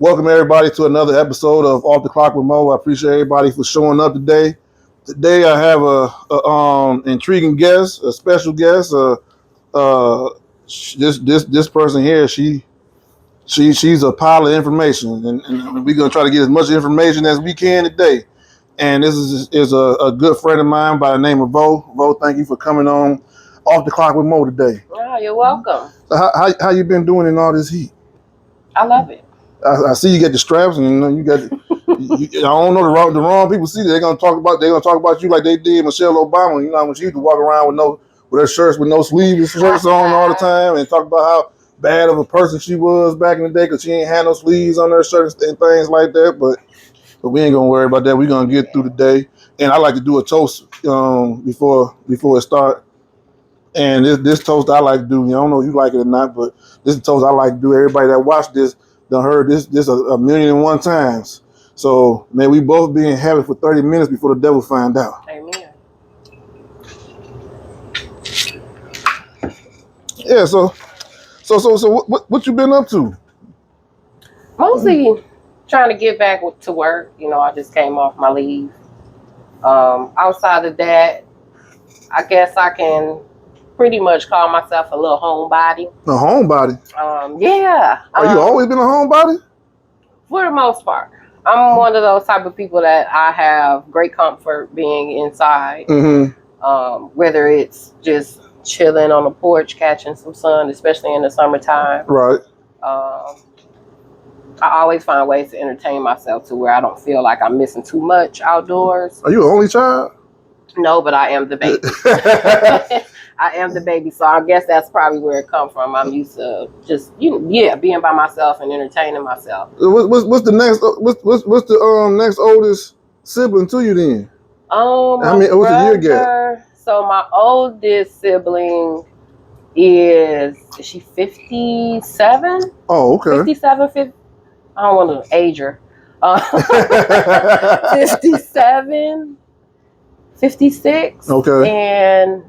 Welcome everybody to another episode of Off the Clock with Mo. I appreciate everybody for showing up today. Today I have a intriguing guest, a special guest. This person here, she's a pile of information, and we're gonna try to get as much information as we can today. And this is a good friend of mine by the name of Vo. Vo, thank you for coming on Off the Clock with Mo today. Oh, you're welcome. So how you been doing in all this heat? I love it. I see you get the straps, and you got. I don't know the wrong people see that they're gonna talk about you like they did Michelle Obama. You know when she used to walk around with her shirts with no sleeves shirts on all the time, and talk about how bad of a person she was back in the day because she ain't had no sleeves on her shirts and things like that. But we ain't gonna worry about that. We're gonna get through the day, and I like to do a toast before it start. And this toast I like to do. I don't know if you like it or not, but this is a toast I like to do. Everybody that watched this done heard this a million and one times. So, man, we both be in heaven for 30 minutes before the devil find out. Amen. Yeah, so what you been up to? Mostly trying to get back to work. You know, I just came off my leave. Outside of that, I guess I can pretty much call myself a little homebody. A homebody? Yeah. Are you always been a homebody? For the most part. I'm one of those type of people that I have great comfort being inside. Mm-hmm. Whether it's just chilling on the porch, catching some sun, especially in the summertime. Right. I always find ways to entertain myself to where I don't feel like I'm missing too much outdoors. Are you an only child? No, but I am the baby. I am the baby, so I guess that's probably where it comes from. I'm used to just being by myself and entertaining myself. What's the next oldest sibling to you then? What's the year gap? So my oldest sibling is she 57? Oh, okay. 57, 50. I don't want to age her. 57, 56. Okay. And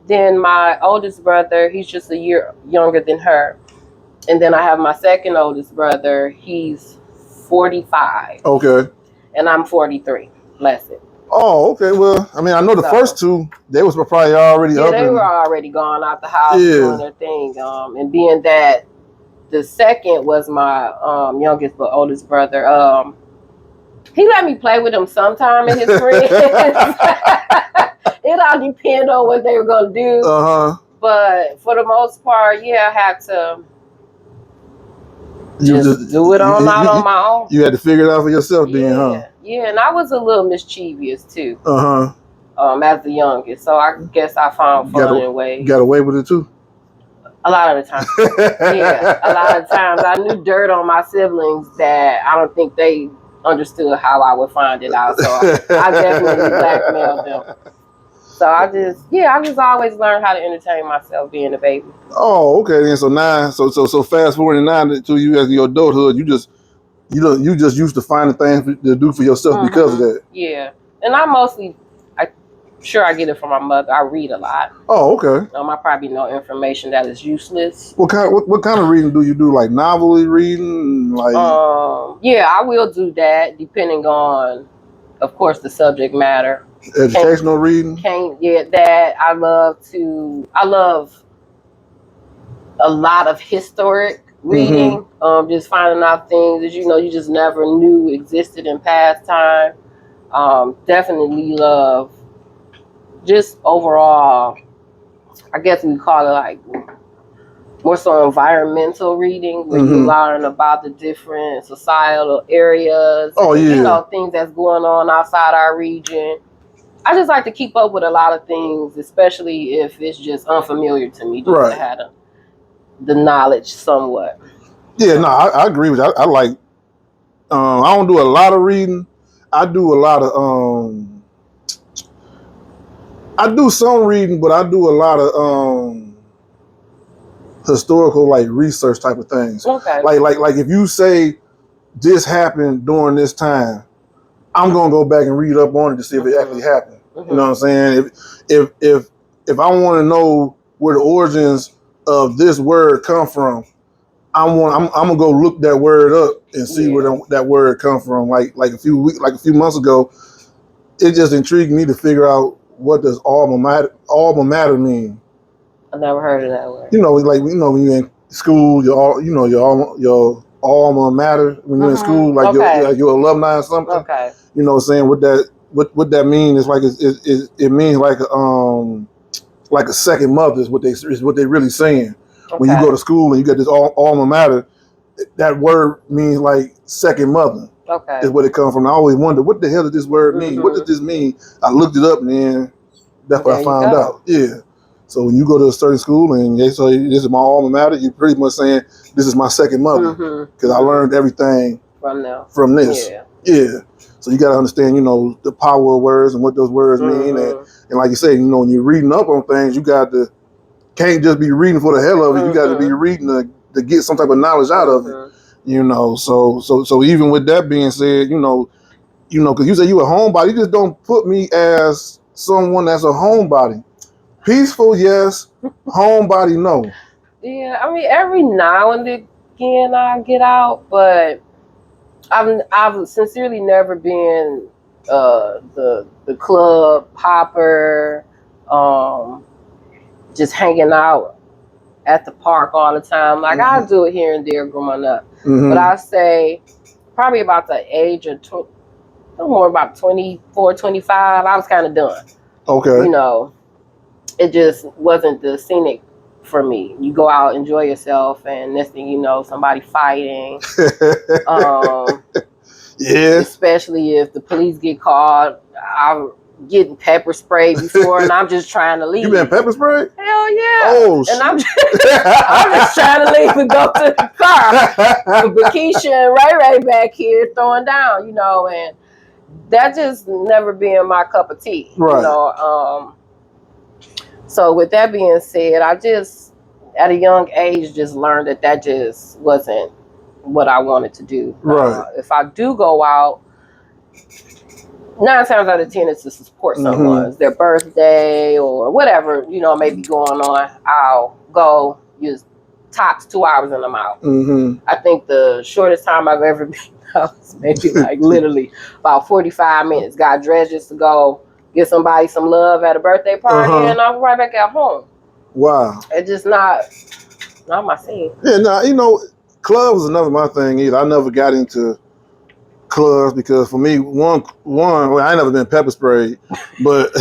then my oldest brother, he's just a year younger than her. And then I have my second oldest brother, he's 45. Okay. And I'm 43. Bless it. Oh, okay. Well, I mean, I know the first two, they was probably already up. Yeah, they were already gone out the house doing their thing. And being that the second was my youngest but oldest brother, he let me play with him sometime in his friends. It all depends on what they were going to do. Uh-huh. But for the most part, I had to just do it on my own. You had to figure it out for yourself then, huh? Yeah, and I was a little mischievous too. Uh-huh. As the youngest. So I guess I found fun in ways. You got away with it too? A lot of the time. Yeah, a lot of times. I knew dirt on my siblings that I don't think they understood how I would find it out. So I definitely blackmailed them. So I just always learned how to entertain myself being a baby. Oh, okay. Then so fast forward now to you as your adulthood, you just used to finding things to do for yourself because of that. Yeah, and I'm sure I get it from my mother. I read a lot. Oh, okay. I probably know information that is useless. What kind of reading do you do? Like novelty reading? Like I will do that depending on, of course, the subject matter. Educational reading? That I love a lot of historic reading. Just finding out things that you just never knew existed in past time. Definitely love just overall, I guess we call it like more so environmental reading, where you learn about the different societal areas. Oh, yeah. Things that's going on outside our region. I just like to keep up with a lot of things, especially if it's just unfamiliar to me, just to have the knowledge somewhat. Yeah, no, I agree with you. I like, I don't do a lot of reading. I do a lot of, I do some reading, but I do a lot of historical like research type of things. Okay. Like if you say this happened during this time, I'm gonna go back and read up on it to see if it actually happened. You know what I'm saying? If I want to know where the origins of this word come from, I'm gonna go look that word up and see where that word come from. Like a few months ago, it just intrigued me to figure out what does alma mater mean. I never heard of that word. You know, like when you're in school, your alma mater when you're in school, like your alumni or something. Okay. You know, saying what that means is like it means like a second mother is what they really saying. Okay. When you go to school and you get this alma mater, that word means like second mother. Okay. Is what it comes from. I always wonder what the hell does this word mean? What does this mean? I looked it up and then that's what I found out. Yeah. So when you go to a certain school and they say this is my alma mater, you're pretty much saying this is my second mother because I learned everything from this. Yeah. So you got to understand, the power of words and what those words mean, and like you say, when you're reading up on things, you can't just be reading for the hell of it. You got to be reading to get some type of knowledge out of it. So even with that being said, because you say you a homebody, you just don't put me as someone that's a homebody. Peaceful, yes. Homebody, no. Yeah, I mean, every now and again I get out, but I've sincerely never been the club hopper, just hanging out at the park all the time. Like I do it here and there growing up, but I say probably about the age of no more about 24, 25. I was kind of done. Okay. It just wasn't the scenic for me. You go out, enjoy yourself, and next thing you know, somebody fighting. Yeah. Especially if the police get called. I'm getting pepper sprayed before, and I'm just trying to leave. You been pepper sprayed? Hell yeah. Oh, and I'm just trying to leave and go to the car. But Keisha and Ray back here throwing down, and that just never been my cup of tea. Right. So with that being said, I just, at a young age, just learned that just wasn't what I wanted to do. Right. If I do go out, 9 times out of 10 it's to support someone, their birthday or whatever, may be going on. I'll go, use tops 2 hours and I'm out. I think the shortest time I've ever been out was maybe like literally about 45 minutes. Got dressed just to go get somebody some love at a birthday party, and I'm right back at home. Wow. It's just not my scene. Yeah, clubs is never my thing either. I never got into clubs because for me, one, well, I ain't never been pepper sprayed, but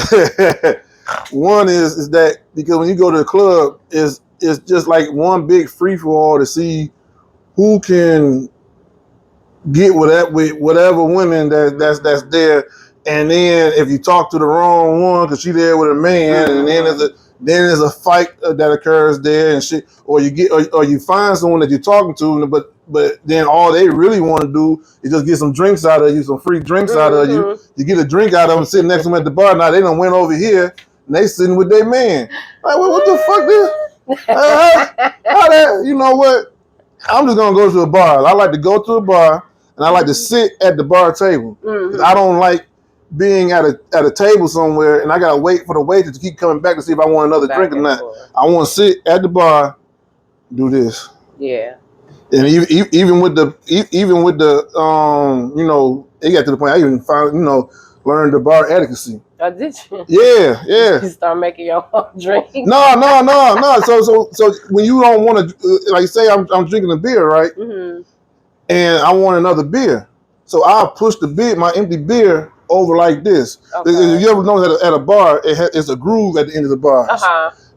one is that because when you go to the club, it's just like one big free for all to see who can get with whatever women that's there. And then if you talk to the wrong one, because she there with a man, and then there's a fight that occurs there and shit, or you find someone that you're talking to, but then all they really want to do is just get some drinks out of you, some free drinks out of you. You get a drink out of them, sitting next to them at the bar. Now they done went over here and they sitting with their man. Like, what the fuck this? How that? You know what? I'm just gonna go to a bar. I like to go to a bar and I like to sit at the bar table. I don't like being at a table somewhere and I gotta wait for the waitress to keep coming back to see if I want another drink or not. I want to sit at the bar, do this. Yeah. And even with the it got to the point I even found learned the bar etiquette. Oh, did you? Yeah. You start making your own drink. No. So when you don't want to, like say I'm drinking a beer, right? And I want another beer, so I'll push my empty beer over like this. Okay. If you ever know that at a bar, it's a groove at the end of the bar.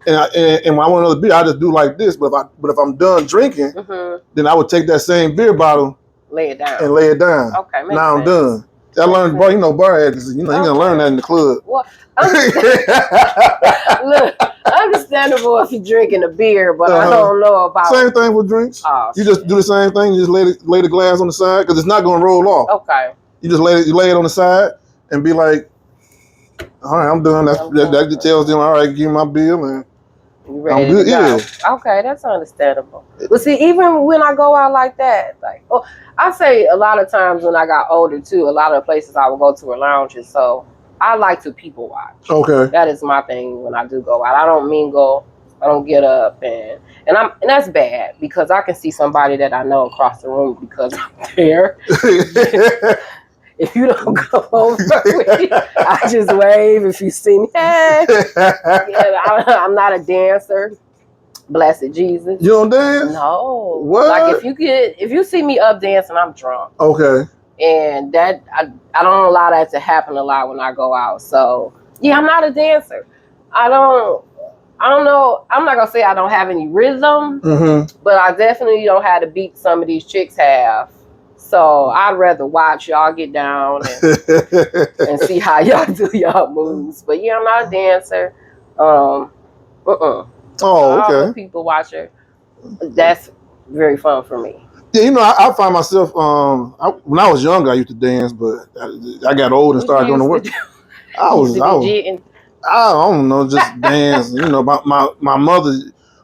And when I want another beer, I just do like this. But if I'm done drinking, then I would take that same beer bottle, lay it down. Okay, now I'm done. I learned bar etiquette. You gonna learn that in the club. Well, look, understandable if you're drinking a beer, but I don't know about same thing with drinks. Oh, you just do the same thing. You just lay the glass on the side because it's not gonna roll off. Okay. You just lay it on the side and be like, all right, I'm done. That tells them, all right, give me my bill and I'm good. Yeah. Okay, that's understandable. But see, even when I go out like that, I say a lot of times when I got older too, a lot of the places I would go to are lounges. So I like to people watch. Okay. That is my thing when I do go out. I don't mingle. I don't get up and that's bad because I can see somebody that I know across the room because I'm there. If you don't come over me, I just wave. If you see me, hey. Yeah, I'm not a dancer. Blessed Jesus. You don't dance? No. What? Like if you see me up dancing, I'm drunk. Okay. And that I don't allow that to happen a lot when I go out. So yeah, I'm not a dancer. I don't know. I'm not gonna say I don't have any rhythm, but I definitely don't have the beat some of these chicks have. So I'd rather watch y'all get down and see how y'all do y'all moves. But yeah, I'm not a dancer. Oh, okay. I'm a people watcher. That's very fun for me. Yeah, you know, I find myself when I was younger, I used to dance, but I got old and started doing the work. I don't know, just dance. You know, my mother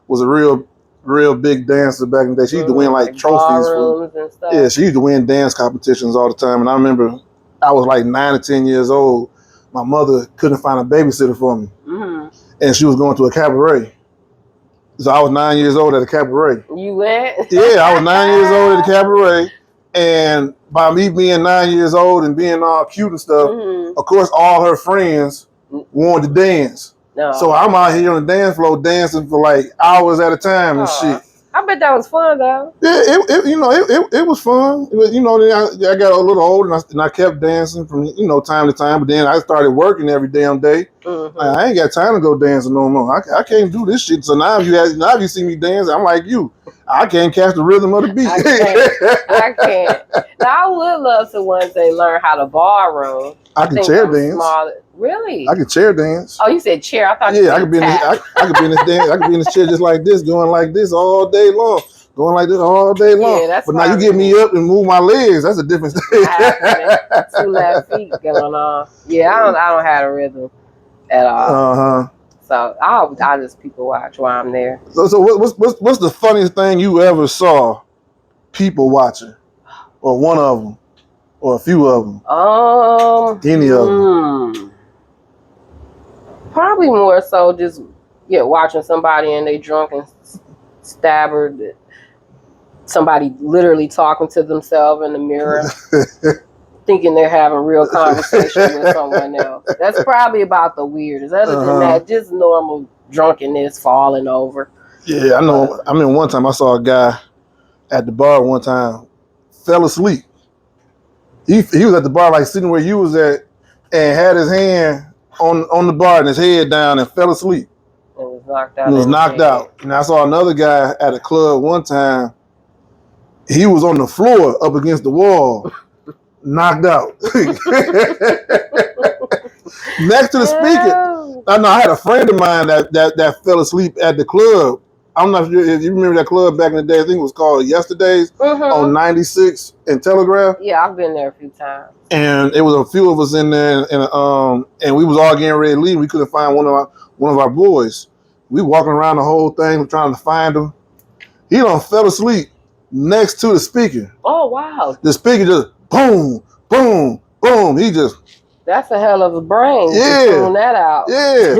was a real big dancer back in the day. She used to win like trophies and stuff. Yeah, she used to win dance competitions all the time. And I remember I was like 9 or 10 years old. My mother couldn't find a babysitter for me, and she was going to a cabaret. So I was 9 years old at a cabaret. You went? Yeah, I was 9 years old at a cabaret. And by me being 9 years old and being all cute and stuff, of course, all her friends wanted to dance. No. So I'm out here on the dance floor dancing for like hours at a time and shit. I bet that was fun though. Yeah, it was fun. It was, I got a little older and I kept dancing from time to time. But then I started working every damn day. I ain't got time to go dancing no more. I can't do this shit. So now if you see me dancing, I'm like you. I can't catch the rhythm of the beat. I can't. Now I would love to one day learn how to ballroom. I can chair dance. Really? I can chair dance. Oh, you said chair. I thought you said I could be in this dance. I could be in this chair just like this, going like this all day long. Going like this all day long. Yeah, that's but now you get me up and move my legs. That's a different thing. 2 left feet going on. Yeah, I don't have a rhythm at all. So I just people watch while I'm there. So what's the funniest thing you ever saw people watching, or one of them, or a few of them? Any of them? Probably more so just watching somebody and they drunk and stabbered. Somebody literally talking to themselves in the mirror, thinking they're having real conversation with someone else. That's probably about the weirdest. Other than that, just normal drunkenness, falling over. Yeah, I know. I mean, one time I saw a guy at the bar one time, fell asleep. He was at the bar like sitting where you was at and had his hand on the bar and his head down and fell asleep. And was knocked out. And I saw another guy at a club one time. He was on the floor up against the wall, knocked out. Next to the speaker. I know I had a friend of mine that fell asleep at the club. I'm not sure if you remember that club back in the day. I think it was called Yesterdays on 96 and Telegraph. Yeah, I've been there a few times. And it was a few of us in there, and we was all getting ready to leave. We couldn't find one of our boys. We walking around the whole thing trying to find him. He done fell asleep next to the speaker. Oh wow! The speaker just boom, boom, boom. He just. That's a hell of a brain. Yeah. To tune that out. Yeah.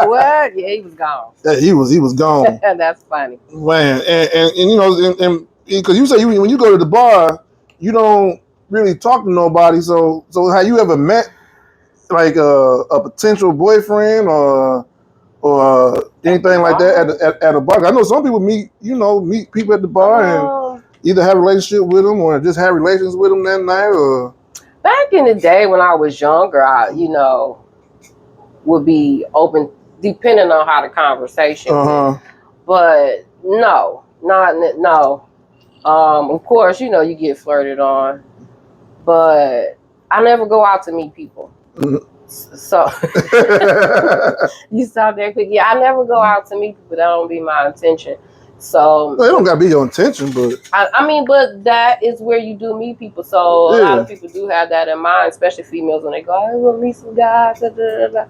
What? Yeah, he was gone. Yeah, he was gone. That's funny. Man, and because you say when you go to the bar, you don't really talk to nobody. So have you ever met like a potential boyfriend or anything like that at a bar? I know some people meet people at the bar and either have a relationship with them or just have relations with them that night. Or back in the day when I was younger, I would be open depending on how the conversation went. But no. Of course, you get flirted on, but I never go out to meet people. So you stop there quick. Yeah, I never go out to meet people. That don't be my intention. So it don't gotta be your intention, but I mean, but that is where you do meet people. So a lot of people do have that in mind, especially females when they go, I want to meet some guys. Da, da, da, da.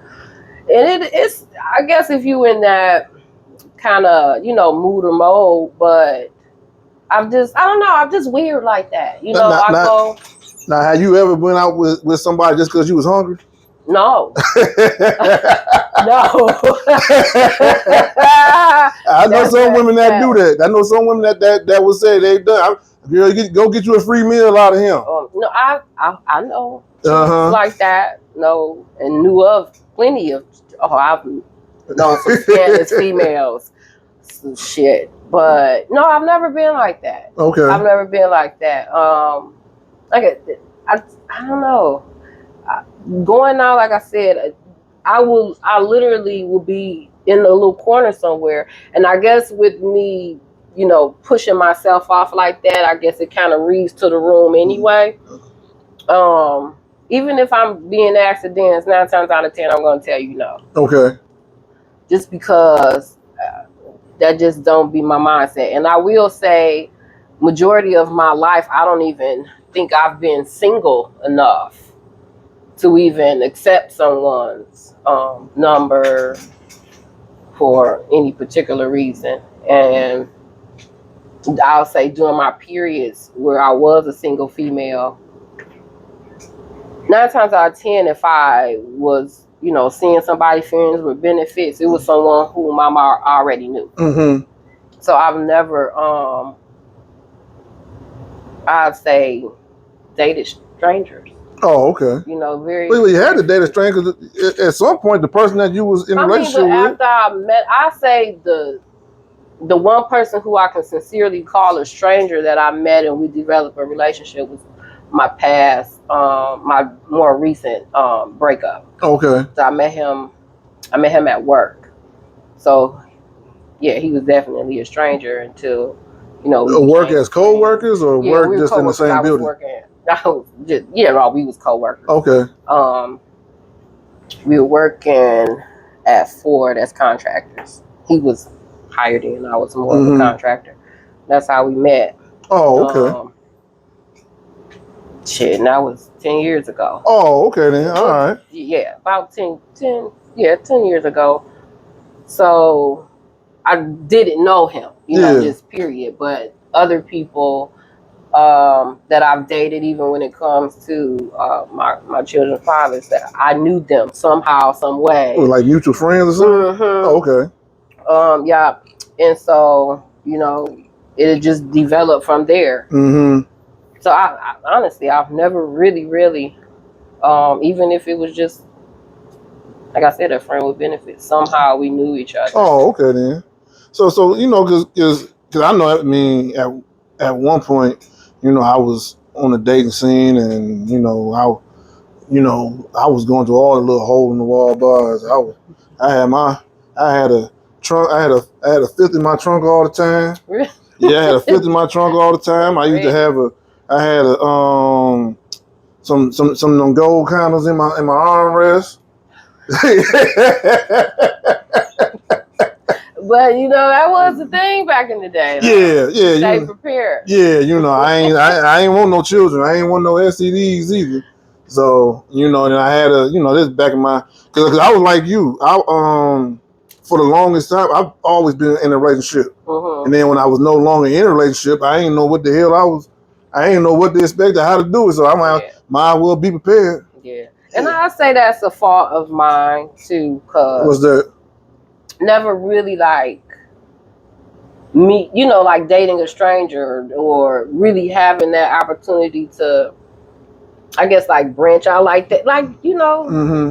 And it's, I guess, if you in that kind of mood or mode, but I don't know, I'm just weird like that. Now, have you ever went out with somebody just because you was hungry? No. No. I know some women that do that. I know some women that would say they done. Girl, go get you a free meal out of him. No, I know like that. No, and knew of plenty of. I've known some scandalous females. Some shit, but no, I've never been like that. Okay. I've never been like that. Like I don't know. Going out, like I said, I literally will be in a little corner somewhere, and I guess with me, pushing myself off like that, I guess it kind of reads to the room anyway. Even if I'm being asked to dance, 9 times out of 10, I'm going to tell you no. Okay. Just because that just don't be my mindset. And I will say, majority of my life, I don't even think I've been single enough to even accept someone's number for any particular reason. And I'll say during my periods where I was a single female, 9 times out of 10, if I was, seeing somebody friends with benefits, it was someone whom I already knew. Mm-hmm. So I've never, I'd say, dated strangers. Oh, okay. Very. Well, you had to date a stranger because at some point the person that you was in a relationship with. After I met, I say the one person who I can sincerely call a stranger that I met and we developed a relationship was my past, my more recent breakup. Okay. So I met him at work. So yeah, he was definitely a stranger until work as co-workers or work just in the same building. We was co-workers. Okay. We were working at Ford as contractors. He was hired in, I was more of a contractor. That's how we met. Oh, okay. And that was 10 years ago. Oh, okay then. All right. Yeah, about 10 years ago. So I didn't know him, just period. But other people that I've dated, even when it comes to my children's fathers, that I knew them somehow, some way. Like mutual friends or something? Oh, okay. Yeah. And so, it just developed from there. Mm-hmm. So I honestly, I've never really, even if it was just, like I said, a friend with benefits, somehow we knew each other. Oh, okay then. So because I know, I mean, at one point, I was on the dating scene, and I was going through all the little hole in the wall bars. I had a trunk. I had a fifth in my trunk all the time. Really? Yeah, I had a fifth in my trunk all the time. I used to have some of them gold counters in my armrest. But that was the thing back in the day. Yeah. Stay prepared. Yeah, I ain't want no children. I ain't want no STDs either. So and I had this back in my because I was like you. I for the longest time I've always been in a relationship, and then when I was no longer in a relationship, I ain't know what the hell I ain't know what to expect or how to do it. So I'm like, might as well be prepared. Yeah, and I say that's a fault of mine too, cause what's that? Never really like me, like dating a stranger or really having that opportunity to, I guess, like branch out like that, like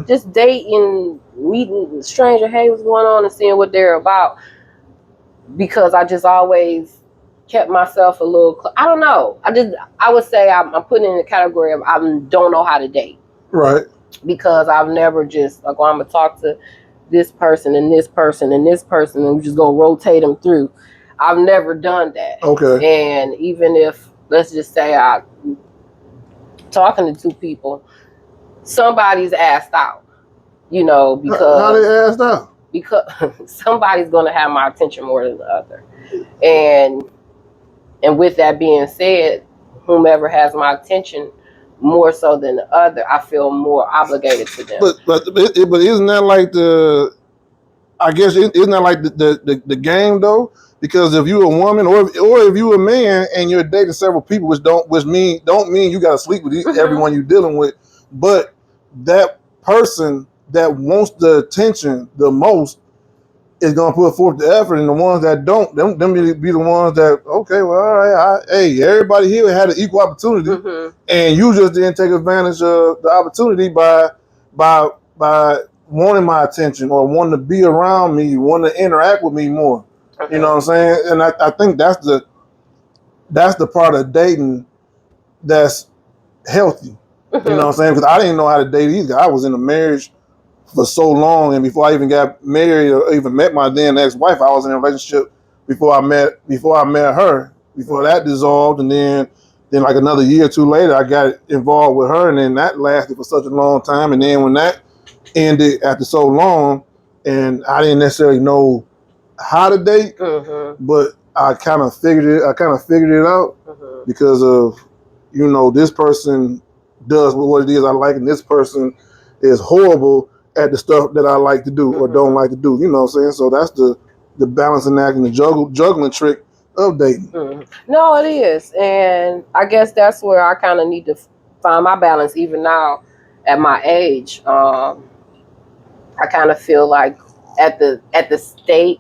just dating, meeting a stranger, hey, what's going on, and seeing what they're about. Because I just always kept myself a little. I don't know. I would say I'm putting in the category of I don't know how to date. Right. Because I've never just like, I'm gonna talk to this person and this person and this person, and we just go rotate them through. I've never done that. Okay. And even if, let's just say, I'm talking to two people, somebody's asked out, because how they asked out? Because somebody's gonna have my attention more than the other, and with that being said, whomever has my attention more so than the other, I feel more obligated to them. But isn't that like isn't that like the game though? Because if you're a woman or if you're a man and you're dating several people, which don't mean you got to sleep with everyone you're dealing with, but that person that wants the attention the most is gonna put forth the effort, and the ones that don't, them be the ones that, okay, well, all right, hey, everybody here had an equal opportunity, and you just didn't take advantage of the opportunity by wanting my attention or wanting to be around me, wanting to interact with me more. You know what I'm saying? And I think that's the part of dating that's healthy. You know what I'm saying? Because I didn't know how to date either. I was in a marriage for so long, and before I even got married or even met my then ex-wife, I was in a relationship before I met her. Before that dissolved, and then like another year or two later, I got involved with her, and then that lasted for such a long time. And then when that ended after so long, and I didn't necessarily know how to date, but I kind of figured it out because of, this person does what it is I like, and this person is horrible at the stuff that I like to do or don't like to do. You know what I'm saying? So that's the balancing act and the juggling trick of dating. No, it is, and I guess that's where I kind of need to find my balance even now at my age. I kind of feel like at the state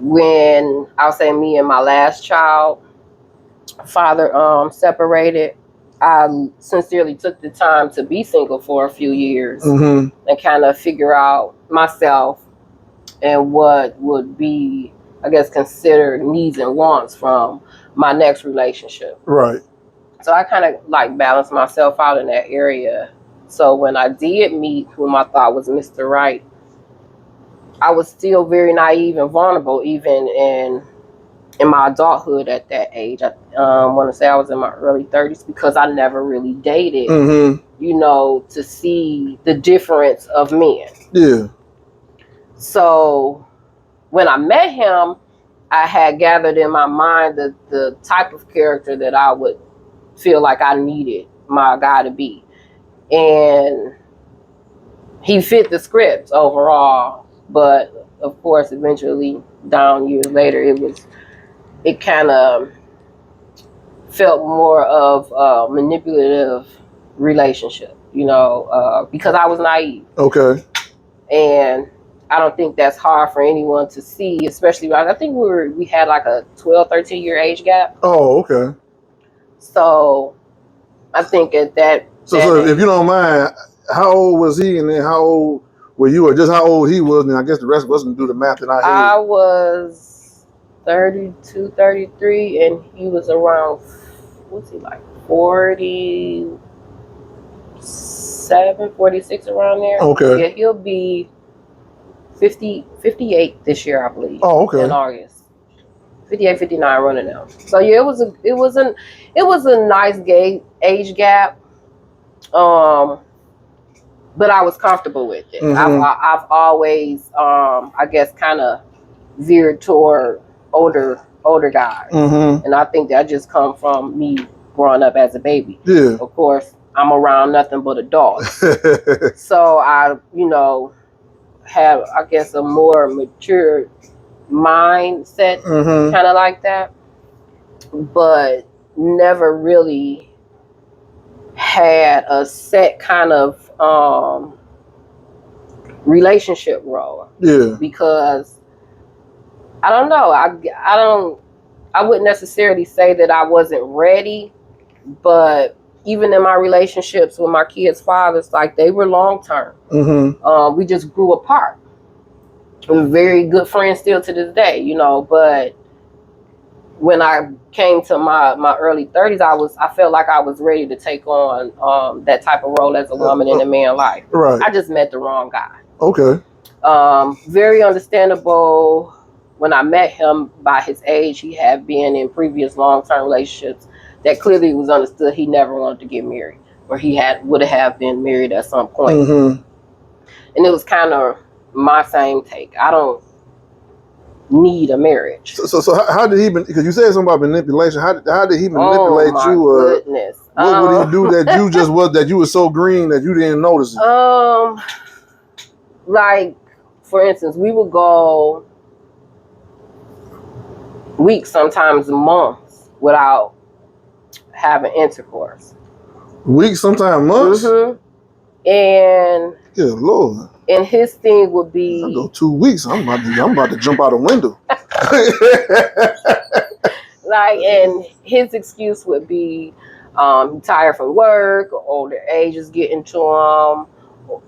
when I'll say me and my last child father separated, I sincerely took the time to be single for a few years and kind of figure out myself and what would be, I guess, considered needs and wants from my next relationship. Right. So I kind of like balanced myself out in that area. So when I did meet whom I thought was Mr. Right, I was still very naive and vulnerable, even in my adulthood at that age. I want to say I was in my early 30s because I never really dated, to see the difference of men. Yeah. So when I met him, I had gathered in my mind the type of character that I would feel like I needed my guy to be. And he fit the script overall, but of course, eventually, down years later, it kind of felt more of a manipulative relationship, because I was naive. Okay. And I don't think that's hard for anyone to see, especially I think we had like a 12, 13 year age gap. Oh, okay. So I think at that. So if you don't mind, how old was he, and then how old were you, or just how old he was, and I guess the rest of us can do the math in our head. I was 32, 33, and he was around, what's he like, 47, 46, around there. Okay. Yeah, he'll be 58 this year, I believe. Oh, okay. In August. 58, 59 running now. So yeah, it was a nice age gap. But I was comfortable with it. I've always, I guess, kind of veered toward older guys, and I think that just come from me growing up as a baby. Yeah. Of course, I'm around nothing but adults, so I, have, I guess, a more mature mindset, kind of like that, but never really had a set kind of relationship role. Yeah. Because I don't know, I wouldn't necessarily say that I wasn't ready, but even in my relationships with my kids' fathers, like, they were long term. We just grew apart. We're very good friends still to this day, but when I came to my early 30s, I felt like I was ready to take on that type of role as a woman in a man's life. Right. I just met the wrong guy. Okay. Very understandable. When I met him, by his age, he had been in previous long-term relationships that clearly was understood he never wanted to get married, or he would have been married at some point. And it was kind of my same take. I don't need a marriage. So how did he? Because you said something about manipulation. How did he manipulate you? Goodness. What would he do that you just was that you were so green that you didn't notice it? Like, for instance, we would go weeks, sometimes months, without having intercourse. Weeks, sometimes months. And good Lord. And his thing would I be go 2 weeks. I'm about to jump out a window. like, and his excuse would be tired from work, or older age is getting to him,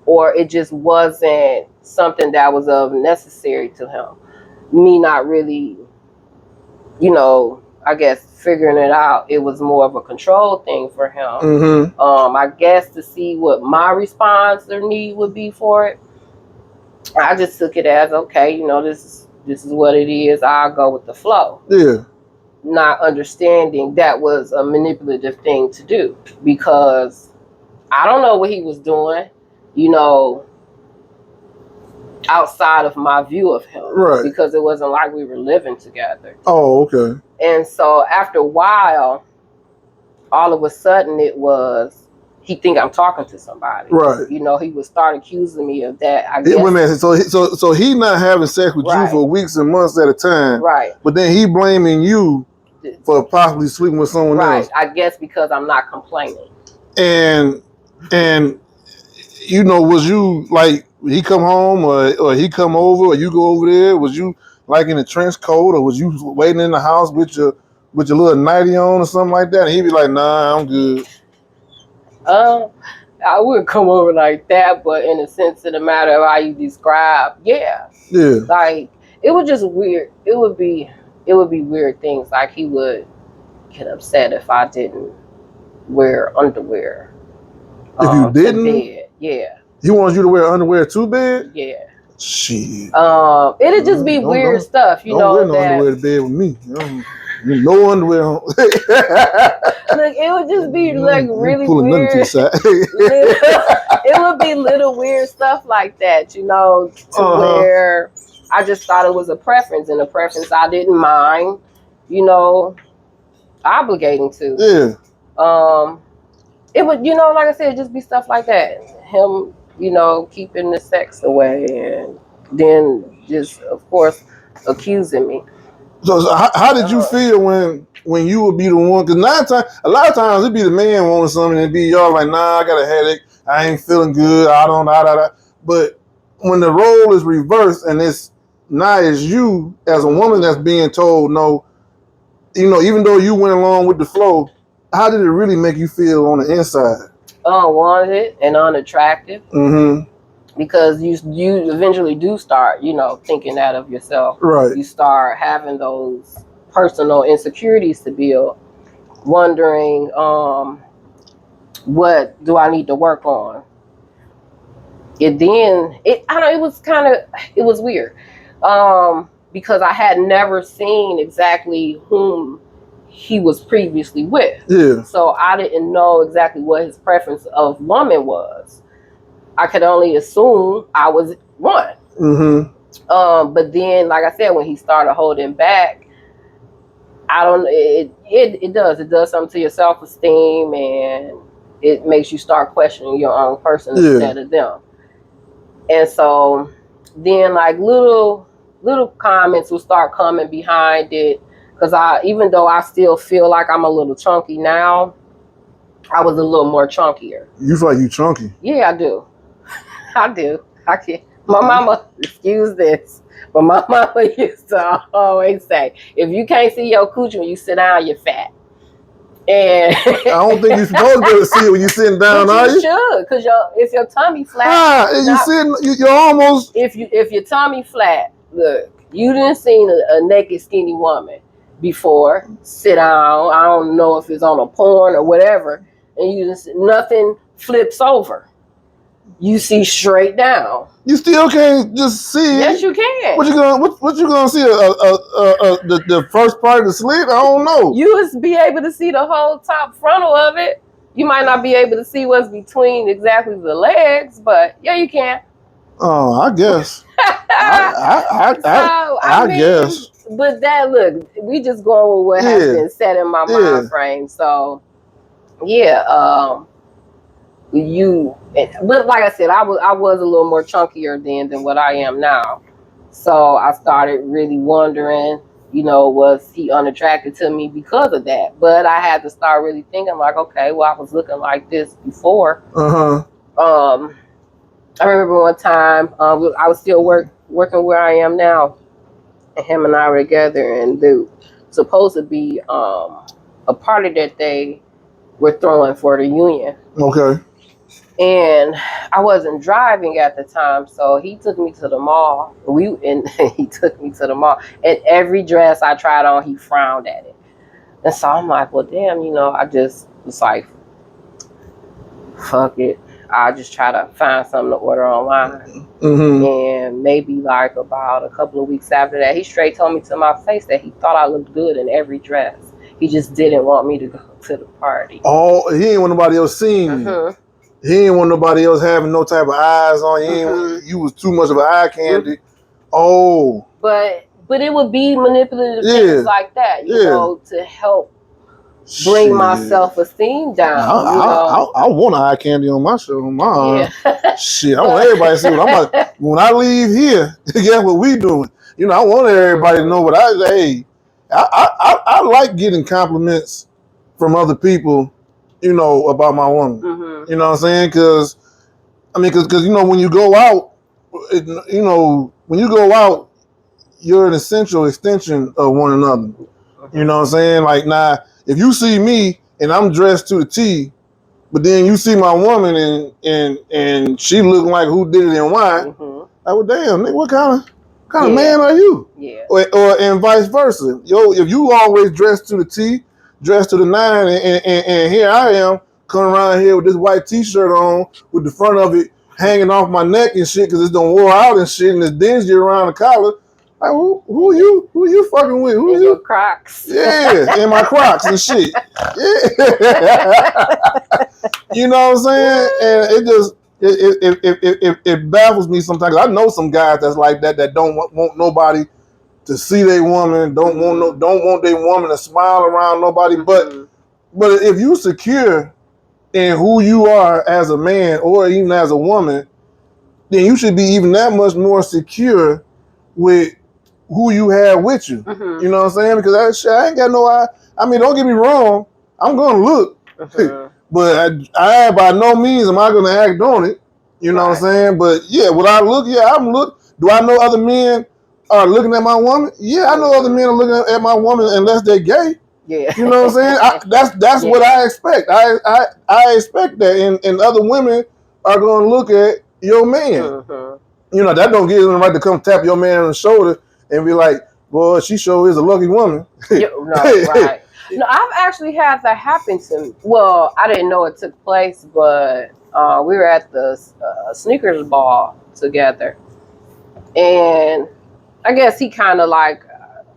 or it just wasn't something that was of necessary to him. Me not really, I guess figuring it out, it was more of a control thing for him. Mm-hmm. I guess to see what my response or need would be for it, I just took it as, okay, this is what it is. I'll go with the flow. Yeah. Not understanding that was a manipulative thing to do, because I don't know what he was doing, outside of my view of him. Right. Because it wasn't like we were living together. Oh, okay. And so after a while, all of a sudden it was, he think I'm talking to somebody. Right. He would start accusing me of that. I guess. Wait a minute. So he not having sex with you for weeks and months at a time. Right. But then he blaming you for possibly sleeping with someone else. Right. I guess because I'm not complaining. And was you like, he come home or he come over or you go over there? Was you like in a trench coat, or was you waiting in the house with your little nightie on or something like that? And he'd be like, nah, I'm good. I wouldn't come over like that, but in the sense of the matter of how you describe, yeah. Like, it was just weird. It would be weird things. Like, he would get upset if I didn't wear underwear. If you didn't? To bed. Yeah. He wants you to wear underwear to bed? Yeah. Shit. It'd just be weird stuff, don't wear no underwear to bed with me. No underwear on. Look, it would just be like really weird. It would be little weird stuff like that, where I just thought it was a preference, and a preference I didn't mind, obligating to. Yeah. It would, like I said, just be stuff like that. Him, keeping the sex away, and then just, of course, accusing me. So how did you feel when you would be the one? Because a lot of times it'd be the man wanting something, and it'd be y'all like, nah, I got a headache, I ain't feeling good, I don't know. But when the role is reversed and it's not as you as a woman that's being told no, even though you went along with the flow, how did it really make you feel on the inside? Unwanted and unattractive. Mm-hmm. Because you eventually do start, thinking that of yourself. Right. You start having those personal insecurities to build, wondering, what do I need to work on? It was weird, because I had never seen exactly whom he was previously with. Yeah. So I didn't know exactly what his preference of woman was. I could only assume I was one. Mm-hmm. But then, like I said, when he started holding back, it does something to your self-esteem, and it makes you start questioning your own person instead of them. And so then, like, little comments will start coming behind it, because even though I still feel like I'm a little chunky now, I was a little more chunkier. You feel like you chunky? Yeah, I do. I do. I can't. My mama, excuse this, but my mama used to always say, if you can't see your coochie when you sit down, you're fat. And I don't think you're supposed to be able to see it when you're sitting down, are you? You should, because if your tummy flat. You're almost. If your tummy flat, look, you didn't seen a naked, skinny woman before sit down. I don't know if it's on a porn or whatever, and nothing flips over. You see straight down. You still can't just see it. Yes, you can. What you gonna see? The first part of the slit? I don't know. You would be able to see the whole top frontal of it. You might not be able to see what's between exactly the legs, but yeah, you can. Oh, I guess. I guess. But look, we just going with what has been said in my mind frame. So, yeah. But like I said, I was a little more chunkier then than what I am now. So I started really wondering, was he unattracted to me because of that? But I had to start really thinking like, okay, well, I was looking like this before. I remember one time I was still working where I am now, and him and I were together, and there was supposed to be a party that they were throwing for the union. Okay. And I wasn't driving at the time, so he took me to the mall. He took me to the mall, and every dress I tried on, he frowned at it. And so I'm like, well, damn, I just was like, fuck it. I'll just try to find something to order online. Mm-hmm. And maybe like about a couple of weeks after that, he straight told me to my face that he thought I looked good in every dress. He just didn't want me to go to the party. Oh, he ain't want nobody else seeing you. He ain't want nobody else having no type of eyes on you. You was too much of an eye candy. Oh. But it would be manipulative things like that, you know, to help bring my self-esteem down. I want eye candy on my show. Shit, I want everybody to see what I'm about. When I leave here, guess what we doing? I want everybody to know what I like getting compliments from other people, about my woman. You know what I'm saying? Because when you go out, when you go out, you're an essential extension of one another. You know what I'm saying? Like, now, if you see me and I'm dressed to the T, but then you see my woman and she looking like who did it and why, like, well, damn, nigga, what kind of man are you? Yeah. Or and vice versa. Yo, if you always dressed to the T, dressed to the nine, and here I am coming around here with this white T-shirt on with the front of it hanging off my neck and shit because it's done wore out and shit and it's dingy around the collar. Like, who you fucking with? Who and you? Your Crocs. Yeah, and my Crocs and shit. Yeah. You know what I'm saying? And it just it baffles me sometimes. I know some guys that's like that don't want nobody to see their woman, don't want their woman to smile around nobody. But if you secure in who you are as a man or even as a woman, then you should be even that much more secure with who you have with you. You know what I'm saying? Because I ain't got no eye. I mean, don't get me wrong. I'm gonna look, but I by no means am I gonna act on it. You know what I'm saying? But yeah, would I look? Yeah, I'm look. Do I know other men are looking at my woman? Yeah, I know other men are looking at my woman unless they're gay. Yeah. You know what I'm saying? That's what I expect. I expect that, and other women are gonna look at your man. That don't give them the right to come tap your man on the shoulder and be like, boy, she sure is a lucky woman. Right. No, I've actually had that happen to me. Well, I didn't know it took place, but we were at the sneakers ball together. And I guess he kind of like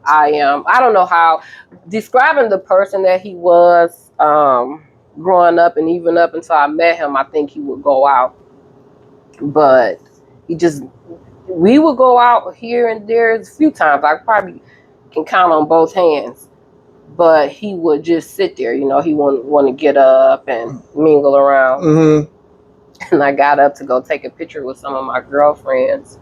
I am. I don't know how. Describing the person that he was growing up and even up until I met him, I think he would go out. But we would go out here and there a few times. I probably can count on both hands. But he would just sit there, he wouldn't want to get up and mingle around. And I got up to go take a picture with some of my girlfriends.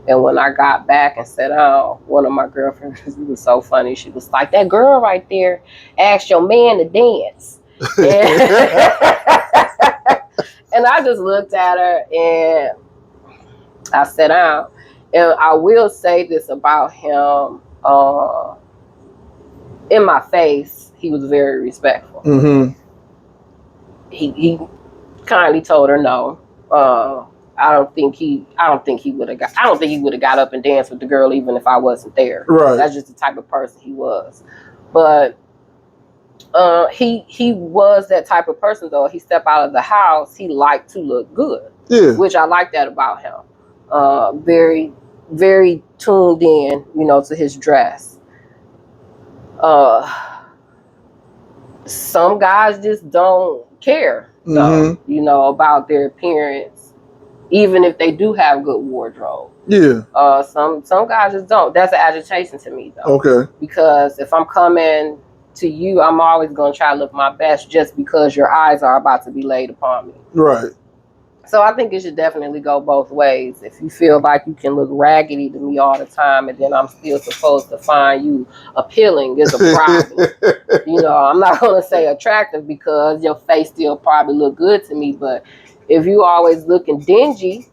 And when I got back and sat down, one of my girlfriends, it was so funny. She was like, that girl right there asked your man to dance. And I just looked at her and I sat down. And I will say this about him. In my face, he was very respectful. He kindly told her no. I don't think he would have got up and danced with the girl even if I wasn't there. Right. That's just the type of person he was. But he was that type of person though. He stepped out of the house, he liked to look good. Yeah. Which I like that about him. Very, very tuned in, to his dress. Some guys just don't care, about their appearance, even if they do have good wardrobe. Yeah. Some guys just don't. That's an agitation to me, though. Okay. Because if I'm coming to you, I'm always going to try to look my best just because your eyes are about to be laid upon me. Right. So I think it should definitely go both ways. If you feel like you can look raggedy to me all the time and then I'm still supposed to find you appealing is a problem. I'm not going to say attractive because your face still probably look good to me, but if you always looking dingy,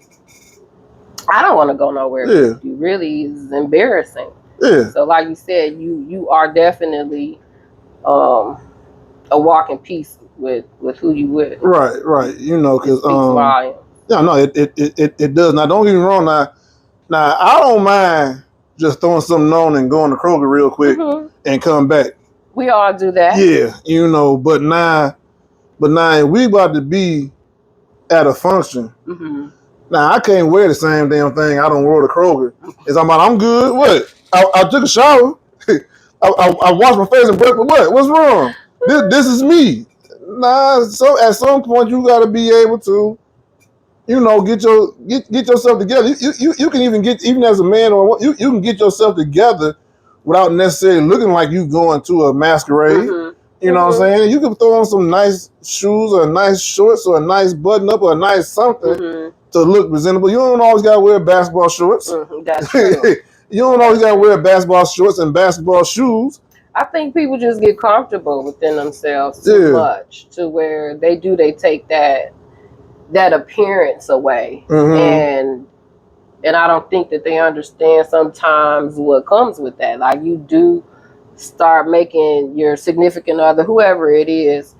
I don't want to go nowhere. Yeah. You really is embarrassing. Yeah. So like you said, you are definitely a walking piece with who you with. Right. You know, It because speaks volumes. no, it does. Now, don't get me wrong. Now, I don't mind just throwing something on and going to Kroger real quick and come back. We all do that. Yeah, you know, but now if we about to be at a function. Now, I can't wear the same damn thing I don't wear to Kroger. It's I'm good. What? I took a shower. I washed my face and brushed. What? What's wrong? This is me. Nah. So at some point you got to be able to, you know, get yourself together. You can even as a man or you can get yourself together without necessarily looking like you going to a masquerade. You know what I'm saying? You can throw on some nice shoes or nice shorts or a nice button up or a nice something to look presentable. You don't always got to wear basketball shorts. That's true. You don't always got to wear basketball shorts and basketball shoes. I think people just get comfortable within themselves too much to where they take that appearance away. And I don't think that they understand sometimes what comes with that. Like you do start making your significant other, whoever it is,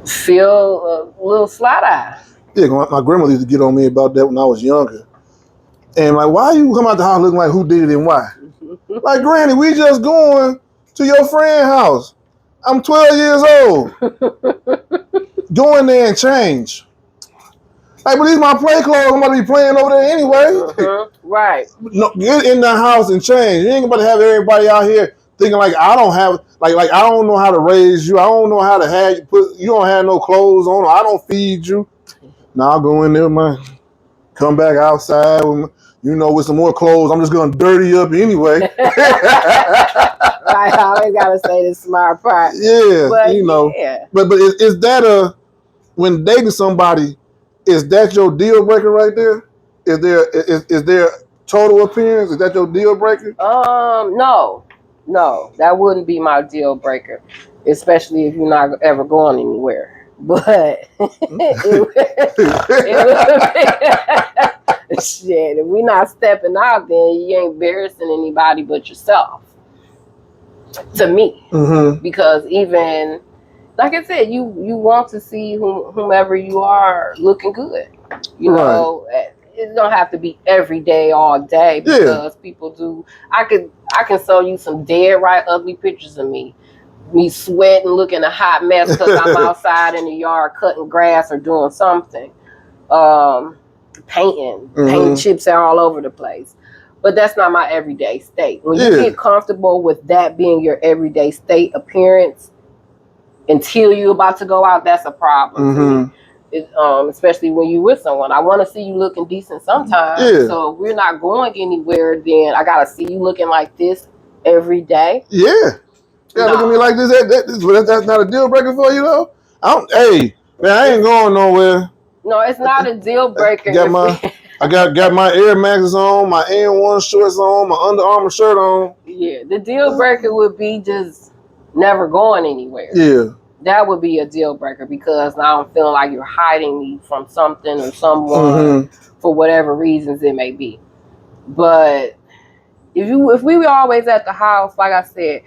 feel a little slight eye. Yeah, my grandmother used to get on me about that when I was younger. And like, why you come out the house looking like who did it and why? Like, Granny, we just going to your friend's house. I'm 12 years old. Go in there and change. Like, but these my play clothes. I'm going to be playing over there anyway. Right. No, get in the house and change. You ain't going to have everybody out here thinking like I don't have, like I don't know how to raise you. I don't know how to have you you don't have no clothes on. I don't feed you. Now I'll go in there, come back outside with with some more clothes. I'm just going to dirty up anyway. I always got to say the smart part. Yeah, but But is that when dating somebody, is that your deal breaker right there? Is there total appearance? Is that your deal breaker? No, that wouldn't be my deal breaker, especially if you're not ever going anywhere. But shit, if we're not stepping out, then you ain't embarrassing anybody but yourself. To me, because even like I said, you want to see whomever you are looking good. You know, it don't have to be every day, all day, because people do. I can show you some dead right ugly pictures of me sweating, looking a hot mess because I'm outside in the yard cutting grass or doing something, painting chips are all over the place. But that's not my everyday state. When you get comfortable with that being your everyday state appearance until you're about to go out, that's a problem. Especially when you're with someone. I want to see you looking decent sometimes. So if we're not going anywhere, then I got to see you looking like this every day. Yeah, look at me like this. That's not a deal breaker for you, though. Hey, man, I ain't going nowhere. No, it's not a deal breaker. I got my Air Maxes on, my N1 shorts on, my Under Armour shirt on. Yeah, the deal breaker would be just never going anywhere. Yeah, that would be a deal breaker because now I'm feeling like you're hiding me from something or someone for whatever reasons it may be. But if we were always at the house, like I said.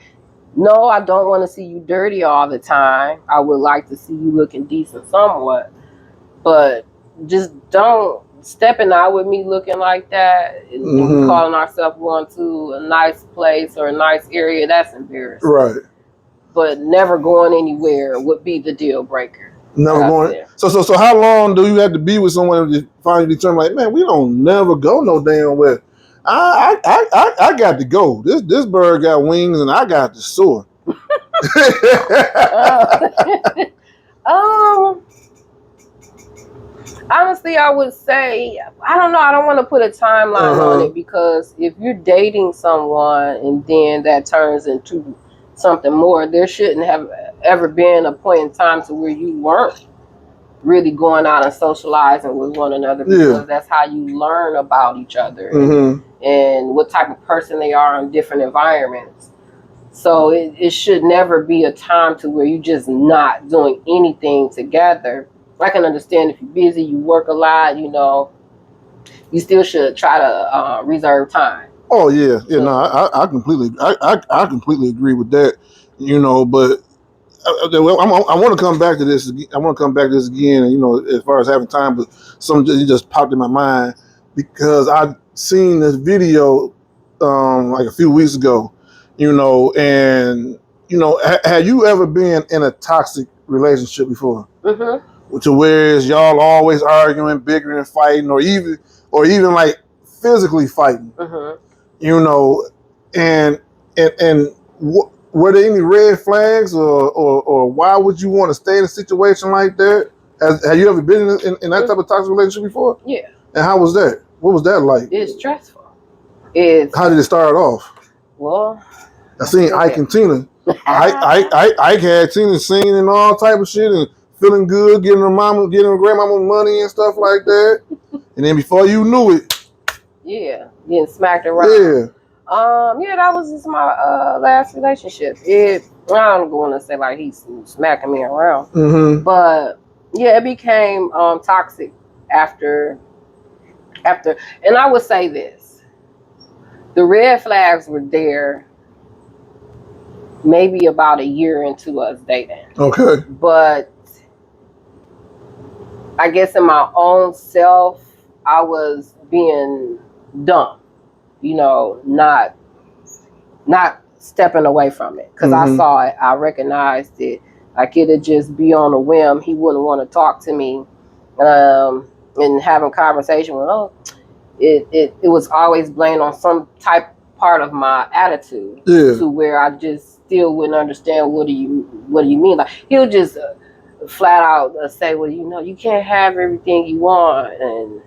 No, I don't want to see you dirty all the time. I would like to see you looking decent somewhat. But just don't stepping out with me looking like that and calling ourselves going to a nice place or a nice area. That's embarrassing. Right. But never going anywhere would be the deal breaker. Never going. So how long do you have to be with someone to finally determine, like, man, we don't never go no damn where? I got to go. This bird got wings and I got to soar. Honestly, I would say, I don't know. I don't want to put a timeline on it because if you're dating someone and then that turns into something more, there shouldn't have ever been a point in time to where you weren't really going out and socializing with one another because that's how you learn about each other and what type of person they are in different environments. So it should never be a time to where you're just not doing anything together I can understand if you're busy, you work a lot, you know, you still should try to reserve time. Oh yeah, yeah. No, I completely, I completely agree with that. You know, but I want to come back to this. I want to come back to this again. You know, as far as having time, but something just popped in my mind because I seen this video like a few weeks ago. You know, and you know, had you ever been in a toxic relationship before? Mm-hmm. To where y'all always arguing, bickering, and fighting, or even like physically fighting. Mm-hmm. You know, and were there any red flags, or why would you want to stay in a situation like that? Have you ever been in that type of toxic relationship before? Yeah. And how was that? What was that like? It's stressful. How did it start off? Well, I seen Ike and Tina. Ike had Tina singing and all type of shit and feeling good, getting her grandmama money and stuff like that. And then before you knew it, yeah, getting smacked around. Yeah. Yeah, that was just my last relationship. I don't want to say like he's smacking me around, but yeah, it became toxic after, and I would say this: the red flags were there maybe about a year into us dating. Okay. But I guess in my own self, I was being dumb, you know, not stepping away from it because I saw it, I recognized it. Like it'd just be on a whim. He wouldn't want to talk to me, and having conversation with, it was always blamed on some type part of my attitude, to where I just still wouldn't understand what do you mean. Like he'll just flat out say, well, you know, you can't have everything you want, and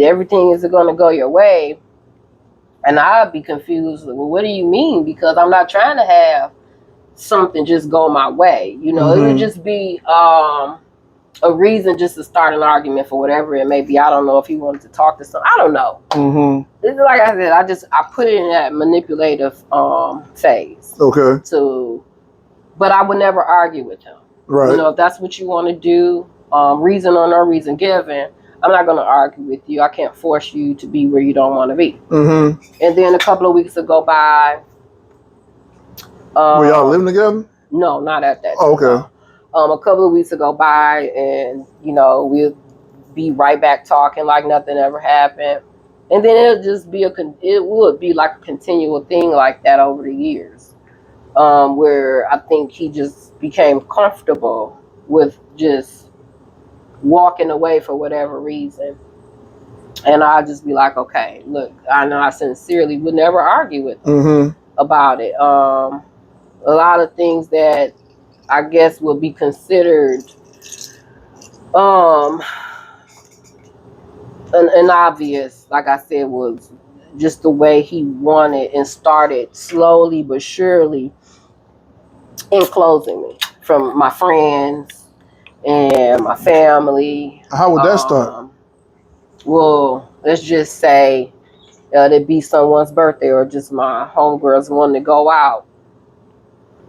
everything isn't going to go your way. And I'd be confused. Well, what do you mean? Because I'm not trying to have something just go my way. You know, it would just be a reason just to start an argument for whatever it may be. I don't know if he wanted to talk to someone. I don't know. Like I said, I put it in that manipulative phase. Okay. But I would never argue with him. Right. You know, if that's what you want to do, reason or no reason given, I'm not going to argue with you. I can't force you to be where you don't want to be. And then a couple of weeks would go by. Were y'all living together? No, not at that time. Oh, okay. A couple of weeks would go by, and you know, we'll be right back talking like nothing ever happened. And then it would be like a continual thing like that over the years, where I think he just became comfortable with just walking away for whatever reason. And I'd just be like, okay, look, I know I sincerely would never argue with him about it. A lot of things that I guess would be considered an obvious, like I said, was just the way he wanted and started slowly but surely enclosing me from my friends and my family. How would that start? Well, let's just say there'd be someone's birthday or just my homegirls wanting to go out.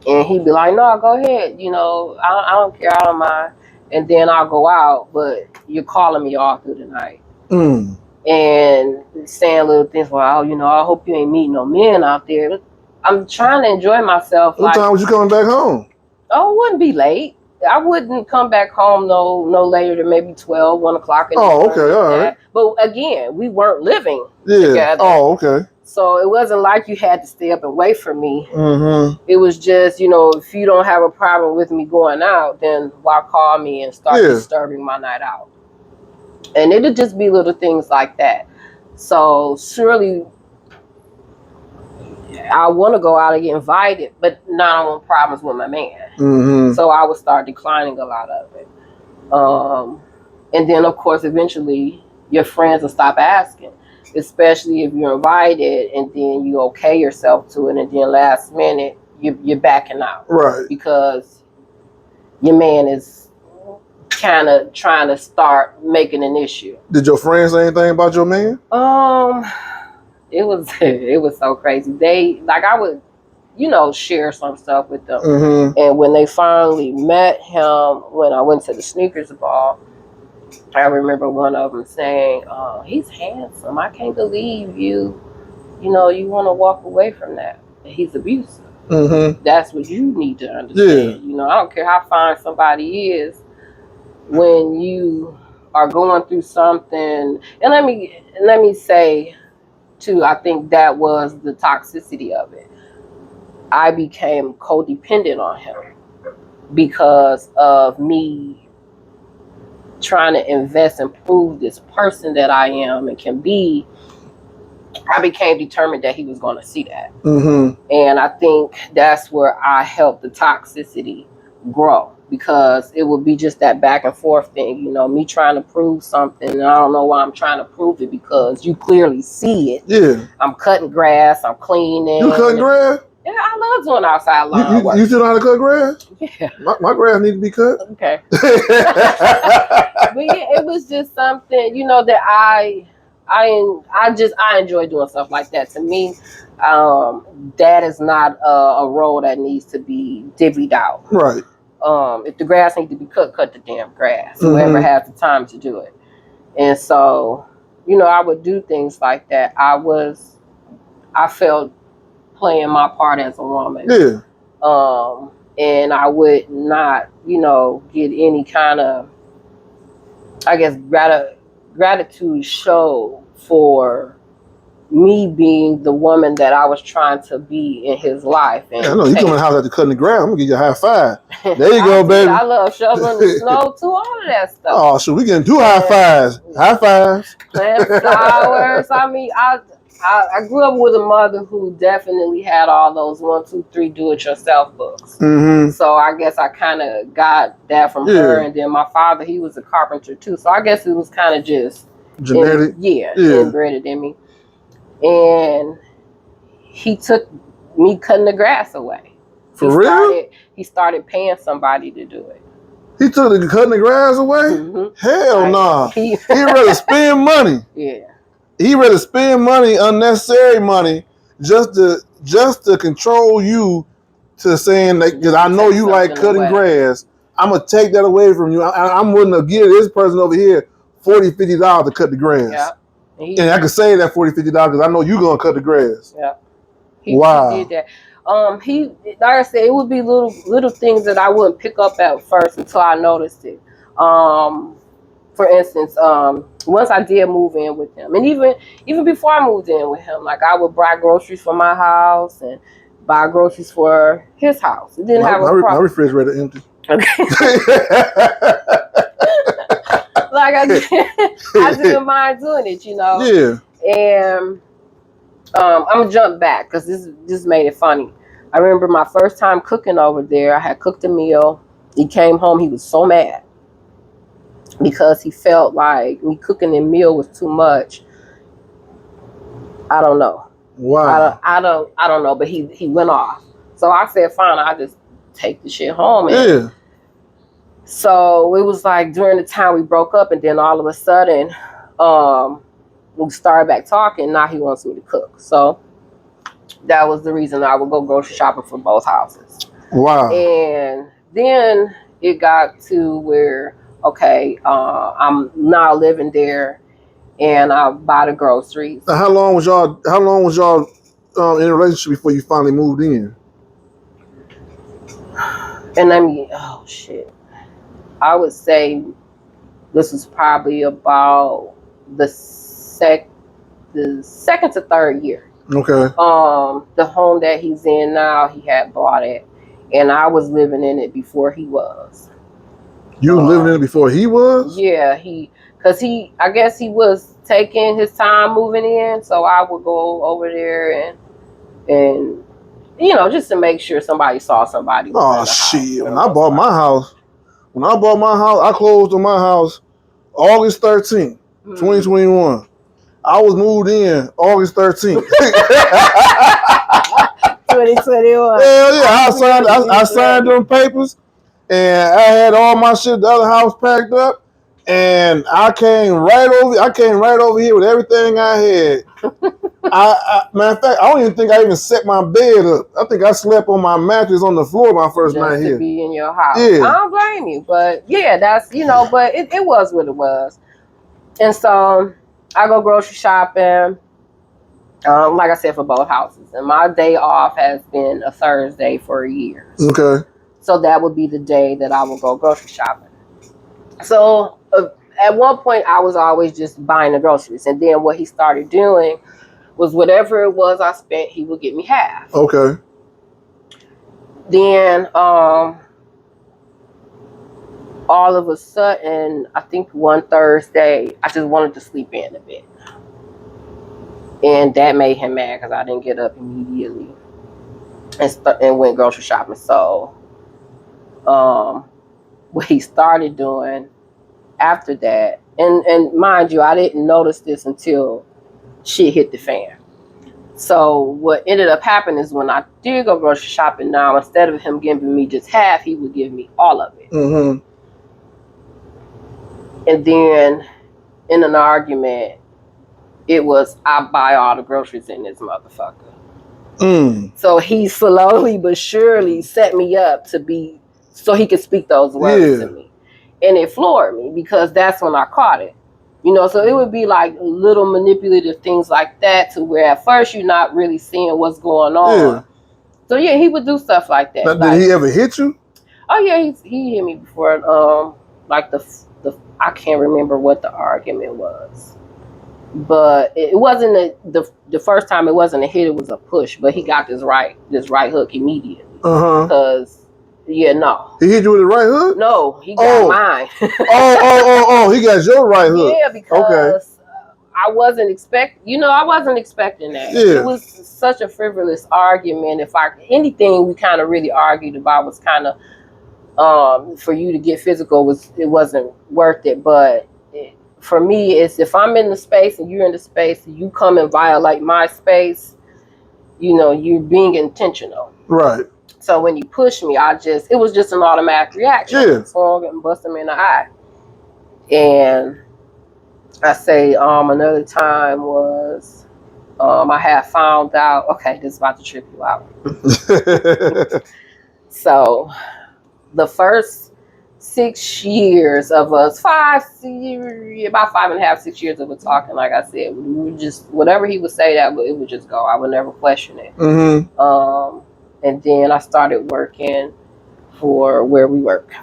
And he'd be like, no, go ahead. You know, I don't care. I don't mind. And then I'll go out, but you're calling me all through the night. And saying little things like, oh, you know, I hope you ain't meeting no men out there. I'm trying to enjoy myself. What time was you coming back home? Oh, it wouldn't be late. I wouldn't come back home no later than maybe 12, 1 o'clock. Oh, okay, all right. But again, we weren't living together. Oh, okay. So it wasn't like you had to stay up and wait for me. It was just, you know, if you don't have a problem with me going out, then why call me and start disturbing my night out? And it'd just be little things like that. So surely I want to go out and get invited, but now I want problems with my man. So I would start declining a lot of it. And then, of course, eventually your friends will stop asking, especially if you're invited and then you okay yourself to it, and then last minute you're backing out. Right. Because your man is kind of trying to start making an issue. Did your friends say anything about your man? It was so crazy. They, like, I would share some stuff with them. Mm-hmm. And when they finally met him, when I went to the sneakers ball, I remember one of them saying, he's handsome. I can't believe you want to walk away from that. He's abusive. Mm-hmm. That's what you need to understand. Yeah. I don't care how fine somebody is, when you are going through something. And let me say too, I think that was the toxicity of it. I became codependent on him because of me trying to invest and prove this person that I am and can be. I became determined that he was going to see that. Mm-hmm. And I think that's where I helped the toxicity grow, because it would be just that back and forth thing, me trying to prove something. And I don't know why I'm trying to prove it, because you clearly see it. Yeah. I'm cutting grass, I'm cleaning. You cutting grass? Yeah, I love doing outside lawn work. You still know how to cut grass? Yeah. My grass needs to be cut. Okay. But yeah, it was just something, that I enjoy doing stuff like that. To me, that is not a role that needs to be divvied out. Right. If the grass needs to be cut the damn grass. Mm-hmm. Whoever has the time to do it. And so, I would do things like that. I felt playing my part as a woman. Yeah. And I would not, get any kind of, I guess, gratitude show for me being the woman that I was trying to be in his life. And I know you come in the house after cutting the grass. I'm gonna give you a high five. There you go, baby. I love shoveling the snow too, all of that stuff. Oh, so we can do high fives. High fives. Plant flowers. I mean, I grew up with a mother who definitely had all those 1, 2, 3 do-it-yourself books. Mm-hmm. So I guess I kind of got that from her. And then my father, he was a carpenter too. So I guess it was kind of just genetic. Inbred in me. And he took me cutting the grass away. For real? He started paying somebody to do it. He took the cutting the grass away? Mm-hmm. Hell nah. He'd rather spend money. Yeah. He'd rather spend money, unnecessary money, just to control you to saying that, because I know you like cutting grass. I'm going to take that away from you. I'm willing to give this person over here $40, $50 to cut the grass. Yeah. And I can save that $40, $50 because I know you're going to cut the grass. Yeah. Wow. He did that. Like I said, it would be little things that I wouldn't pick up at first until I noticed it. For instance, once I did move in with him, and even before I moved in with him, like I would buy groceries for my house and buy groceries for his house. It didn't have a problem. My refrigerator empty. Okay. Like I didn't mind doing it, Yeah. And I'm gonna jump back because this made it funny. I remember my first time cooking over there. I had cooked a meal. He came home. He was so mad because he felt like me cooking the meal was too much. I don't know. Wow. I don't know. But he went off. So I said, fine. I'll just take the shit home. Yeah. So it was like during the time we broke up, and then all of a sudden, we started back talking. Now he wants me to cook. So that was the reason I would go grocery shopping for both houses. Wow. And then it got to where, okay, I'm now living there, and I buy the groceries. Now, how long was y'all in a relationship before you finally moved in? And oh shit, I would say this was probably about the second to third year. Okay. The home that he's in now, he had bought it, and I was living in it before he was. You were living in it before he was? Yeah, I guess he was taking his time moving in, so I would go over there and just to make sure somebody saw somebody. Oh shit! When I bought my house, I closed on my house August 13th, 2021. I was moved in August 13th. 2021. Hell yeah! I signed them papers, and I had all my shit at the other house packed up, and I came right over here with everything I had. Matter of fact, I don't even think I even set my bed up. I think I slept on my mattress on the floor my first night Just here. to be in your house. Yeah. I don't blame you, but yeah, that's but it was what it was. And so I go grocery shopping. Like I said, for both houses, and my day off has been a Thursday for years. Okay. So that would be the day that I will go grocery shopping. So at one point, I was always just buying the groceries, and then what he started doing was whatever it was I spent, he would give me half. Okay. Then all of a sudden, I think one Thursday, I just wanted to sleep in a bit. And that made him mad because I didn't get up immediately and went grocery shopping. So what he started doing after that, and mind you, I didn't notice this until shit hit the fan. So what ended up happening is when I did go grocery shopping now, instead of him giving me just half, he would give me all of it. Mm-hmm. And then in an argument, it was, I buy all the groceries in this motherfucker. So he slowly but surely set me up so he could speak those words to me. And it floored me because that's when I caught it. So it would be like little manipulative things like that, to where at first you're not really seeing what's going on. Yeah. So yeah, he would do stuff like that. Now, did he ever hit you? Oh yeah, he hit me before. Like the I can't remember what the argument was, but it wasn't the first time. It wasn't a hit. It was a push. But he got this right hook immediately. Because no. He hit you with the right hook? No, he got mine. He got your right hook. Yeah, because I wasn't expecting that. Yeah. It was such a frivolous argument. Anything we kind of really argued about was kind of for you to get physical, it wasn't worth it. But for me, it's if I'm in the space and you're in the space and you come and violate my space, you're being intentional. Right. So when you push me, it was just an automatic reaction. Yeah. So I'm bust him in the eye. And I say another time was I had found out, okay, this is about to trip you out. So the first 6 years of us, about 5.5, 6 years of us talking, like I said, we would just, whatever he would say, it would just go. I would never question it. Mm-hmm. And then I started working for where we work.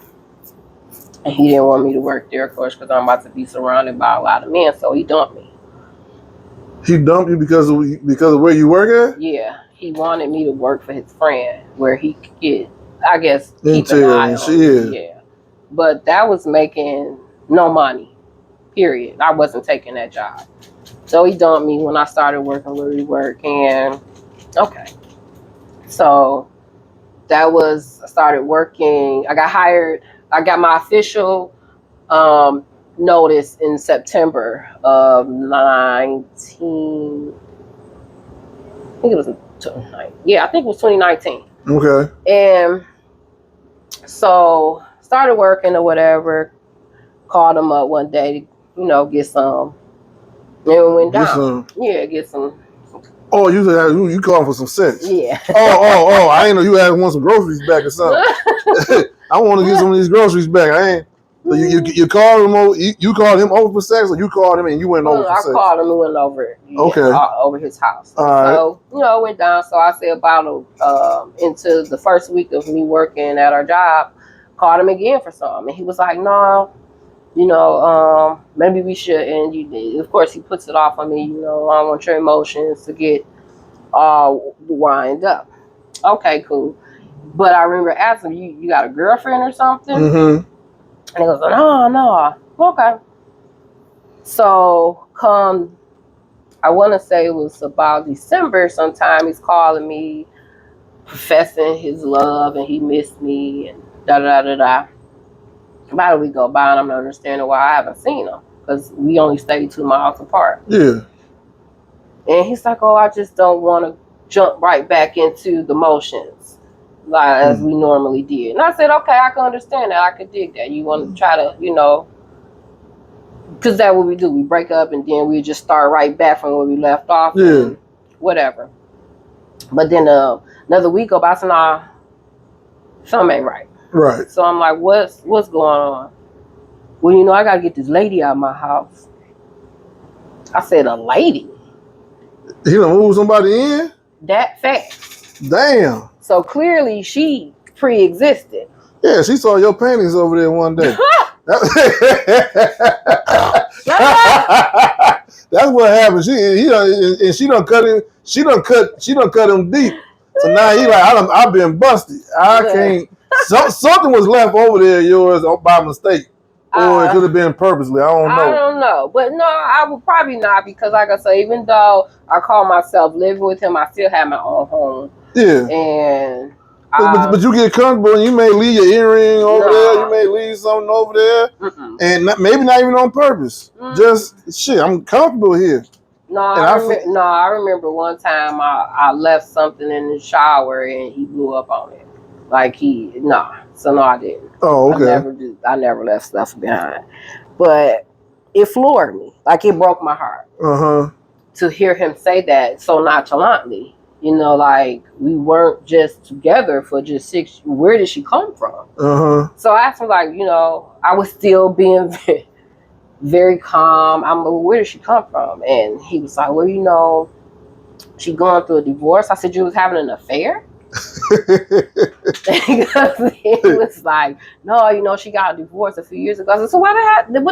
And he didn't want me to work there, of course, because I'm about to be surrounded by a lot of men, so he dumped me. He dumped you because of where you work at? Yeah. He wanted me to work for his friend, where he could get, I guess, keep an eye on me. Yeah. But that was making no money, period. I wasn't taking that job. So he dumped me when I started working where we work. And, okay. So I started working. I got hired. I got my official notice in September of 19. I think it was 2019. Yeah, I think it was 2019. Okay. And so started working or whatever. Called him up one day to, get some. And it went down. Get some. Oh, you called for some sense. Yeah. Oh! I ain't know you want some groceries back or something. I want to get some of these groceries back. I ain't. So you called him over. You called him over for sex, or you called him and you went over for sex? I called him and went over. Over his house. All right. So it went down. So I say about into the first week of me working at our job, called him again for something, and he was like, "No, maybe we should." And of course, he puts it off on me. I don't want your emotions to get all wind up. Okay, cool. But I remember asking him, you got a girlfriend or something? Mm-hmm. And he goes, no. Okay. So I want to say it was about December sometime, he's calling me, professing his love, and he missed me, and da-da-da-da-da. About a week go by, and I'm not understanding why I haven't seen him, because we only stayed 2 miles apart. Yeah. And he's like, I just don't want to jump right back into the motions as we normally did. And I said, okay, I can understand that. I could dig that. You want to try to, because that's what we do. We break up and then we just start right back from where we left off. Yeah. whatever. But then another week go by, so nah, something ain't right. Right. So I'm like, what's going on? Well, you know, I gotta get this lady out of my house. I said, a lady? He done moved somebody in? That fast. Damn. So clearly she pre-existed. Yeah, she saw your panties over there one day. That's what happened. She done cut him. She done cut him deep. So now he like, I've been busted. I can't. Something was left over there of yours by mistake, or it could have been purposely. I don't know. I don't know, but no, I would probably not, because like I say, even though I call myself living with him, I still have my own home. Yeah. And but you get comfortable and you may leave your earring over there. You may leave something over there, and maybe not even on purpose. Just shit. I'm comfortable here. No, I remember one time I left something in the shower and he blew up on it. Like so no, I didn't. Oh, okay. I never left stuff behind, but it floored me. Like, it broke my heart. To hear him say that so nonchalantly. You know, like, we weren't just together for just 6. Where did she come from? So I asked him, like, you know, I was still being very calm. I'm like, where did she come from? And he was like, well, you know, she going through a divorce. I said, you was having an affair? Because he was like, no, you know, she got a divorce a few years ago. I said, so what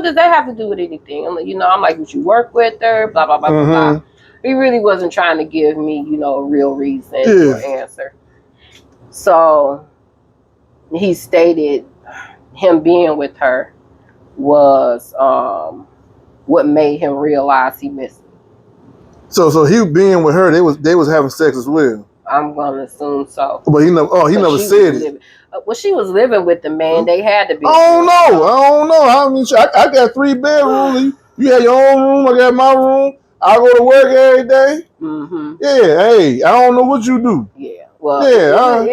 does that have to do with anything? I'm like, you know, I'm like, would you work with her? Blah, blah, blah, blah, blah. He really wasn't trying to give me, you know, a real reason or answer. So he stated him being with her was what made him realize he missed me. So he being with her, they was having sex as well. I'm gonna assume so. But he never said it. Well, she was living with the man. They had to be. I don't know. I mean, I got 3 bedrooms. You have your own room. I got my room. I go to work every day. Yeah. Hey, I don't know what you do. Yeah. Well. Yeah.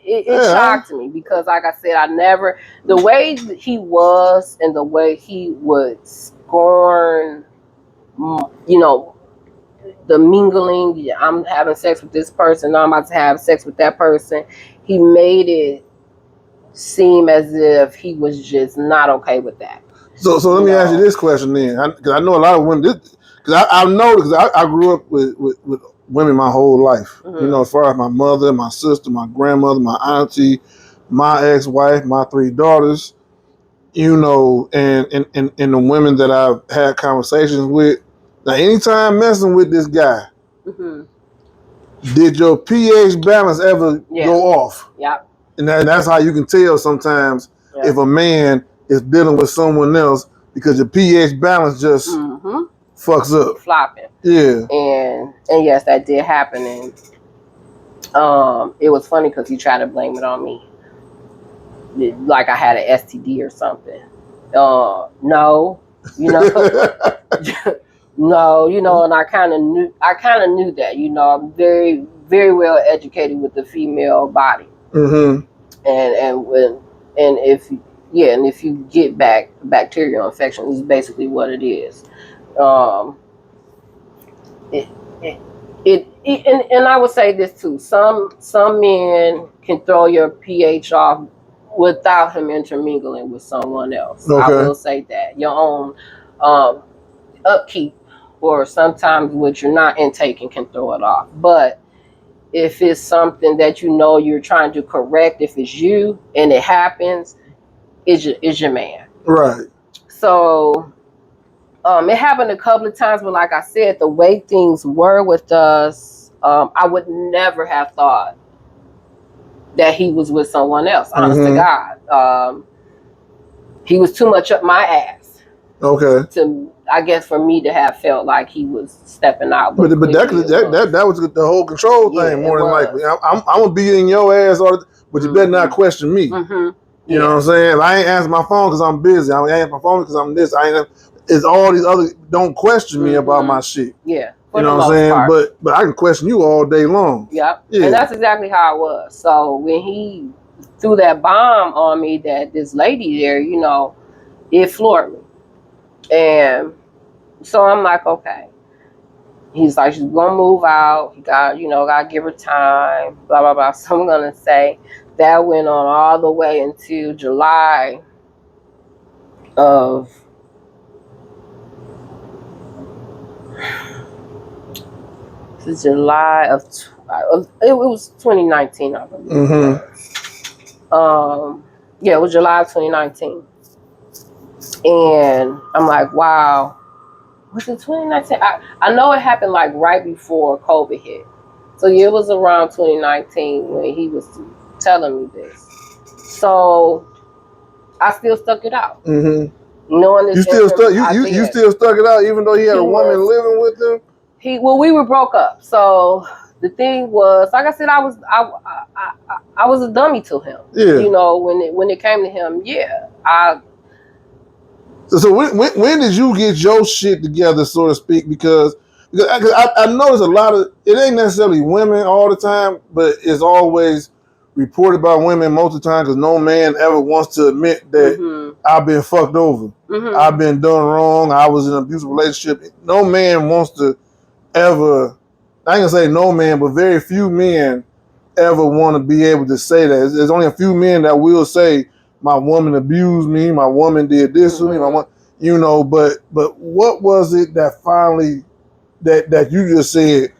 It shocked me because, like I said, the way he was and the way he would scorn, you know, the mingling. I'm having sex with this person. I'm about to have sex with that person. He made it seem as if he was just not okay with that. So let me ask you this question then, because I know a lot of women. Because I know, because I grew up with women my whole life. You know, as far as my mother, my sister, my grandmother, my auntie, my ex-wife, my 3 daughters. You know, and the women that I've had conversations with. Now, anytime messing with this guy, did your pH balance ever go off? Yeah. And that's how you can tell sometimes if a man is dealing with someone else, because your pH balance just fucks up. Flopping. Yeah. And yes, that did happen. And it was funny because he tried to blame it on me. Like I had an STD or something. No, you know. No, you know, and I kind of knew that, you know. I'm very, very well educated with the female body. And if you get bacterial infection, is basically what it is. And I would say this too. Some men can throw your pH off without him intermingling with someone else. I will say that your own upkeep, or sometimes what you're not intaking, can throw it off. But if it's something that you know you're trying to correct, if it's you and it happens, is your man. Right. So it happened a couple of times, but like I said, the way things were with us, I would never have thought that he was with someone else. Honest to God, he was too much up my ass. I guess for me to have felt like he was stepping out. But that was the whole control thing, more than likely. I'm gonna be in your ass, but you better not question me. You know what I'm saying? If I ain't answer my phone because I'm busy, I ain't answer my phone because I'm this. It's all these other. Don't question me about my shit. Yeah. You know what I'm saying? But I can question you all day long. Yep. Yeah. And that's exactly how it was. So when he threw that bomb on me, that this lady there, you know, it floored me. And so I'm like, okay. he's like, she's gonna move out. He gotta give her time. Blah blah blah. So I'm gonna say that went on all the way into July of it was 2019, I believe. Yeah, it was July of 2019, and I'm like, wow, was it 2019? I know it happened like right before COVID hit, so yeah, it was around 2019 when he was telling me this. So I still stuck it out. Knowing this, you still stuck it out, even though he had a woman living with him. We were broke up. So the thing was, like I said, I was a dummy to him. Yeah. You know, when it came to him, yeah. So when did you get your shit together, so to speak? Because I notice a lot of, it ain't necessarily women all the time, but it's always reported by women most of the time, because no man ever wants to admit that I've been fucked over. I've been done wrong. I was in an abusive relationship. No man wants to ever, I ain't gonna say no man, but very few men ever want to be able to say that. There's only a few men that will say, my woman abused me, my woman did this to me, but what was it that finally, that you just said,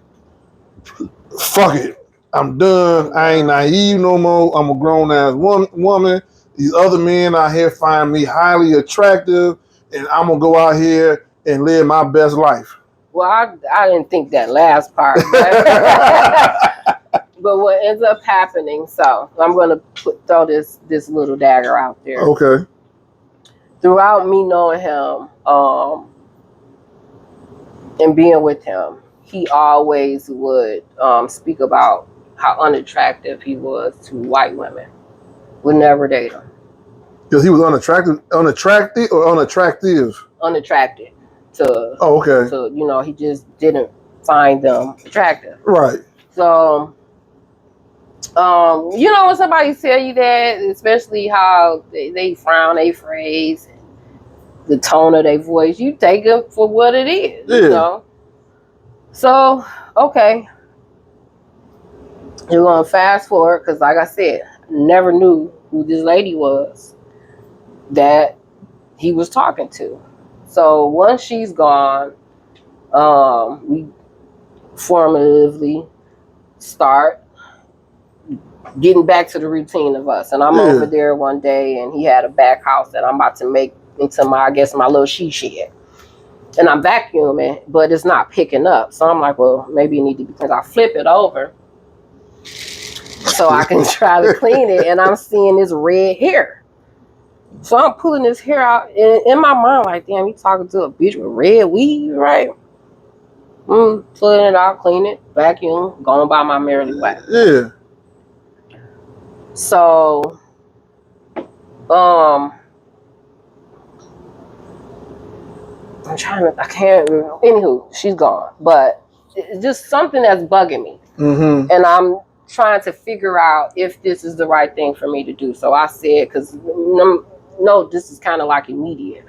fuck it, I'm done, I ain't naive no more, I'm a grown ass woman, these other men out here find me highly attractive, and I'm gonna go out here and live my best life? Well, I didn't think that last part, but what ends up happening, so I'm going to throw this little dagger out there. Okay. Throughout me knowing him and being with him, he always would speak about how unattractive he was to white women. Would never date him. Because he was unattractive or unattractive? Unattractive to. Oh, okay. So, he just didn't find them attractive. Right. So, when somebody tell you that, especially how they frown their phrase, the tone of their voice, you take it for what it is. Yeah. So, okay. You're going to fast forward, because like I said, never knew who this lady was that he was talking to. So once she's gone, we formatively start getting back to the routine of us. And I'm over there one day, and he had a back house that I'm about to make into my little she shed. And I'm vacuuming, but it's not picking up. So I'm like, well, maybe it need to be, because I flip it over so I can try to clean it, and I'm seeing this red hair. So I'm pulling this hair out, and in my mind, like, damn, you talking to a bitch with red weave, right? Pulling it out, clean it, vacuum, going by my merrily way. Yeah. So, I can't remember. Anywho, she's gone. But it's just something that's bugging me. And I'm trying to figure out if this is the right thing for me to do. So I said, because no, this is kind of like immediate.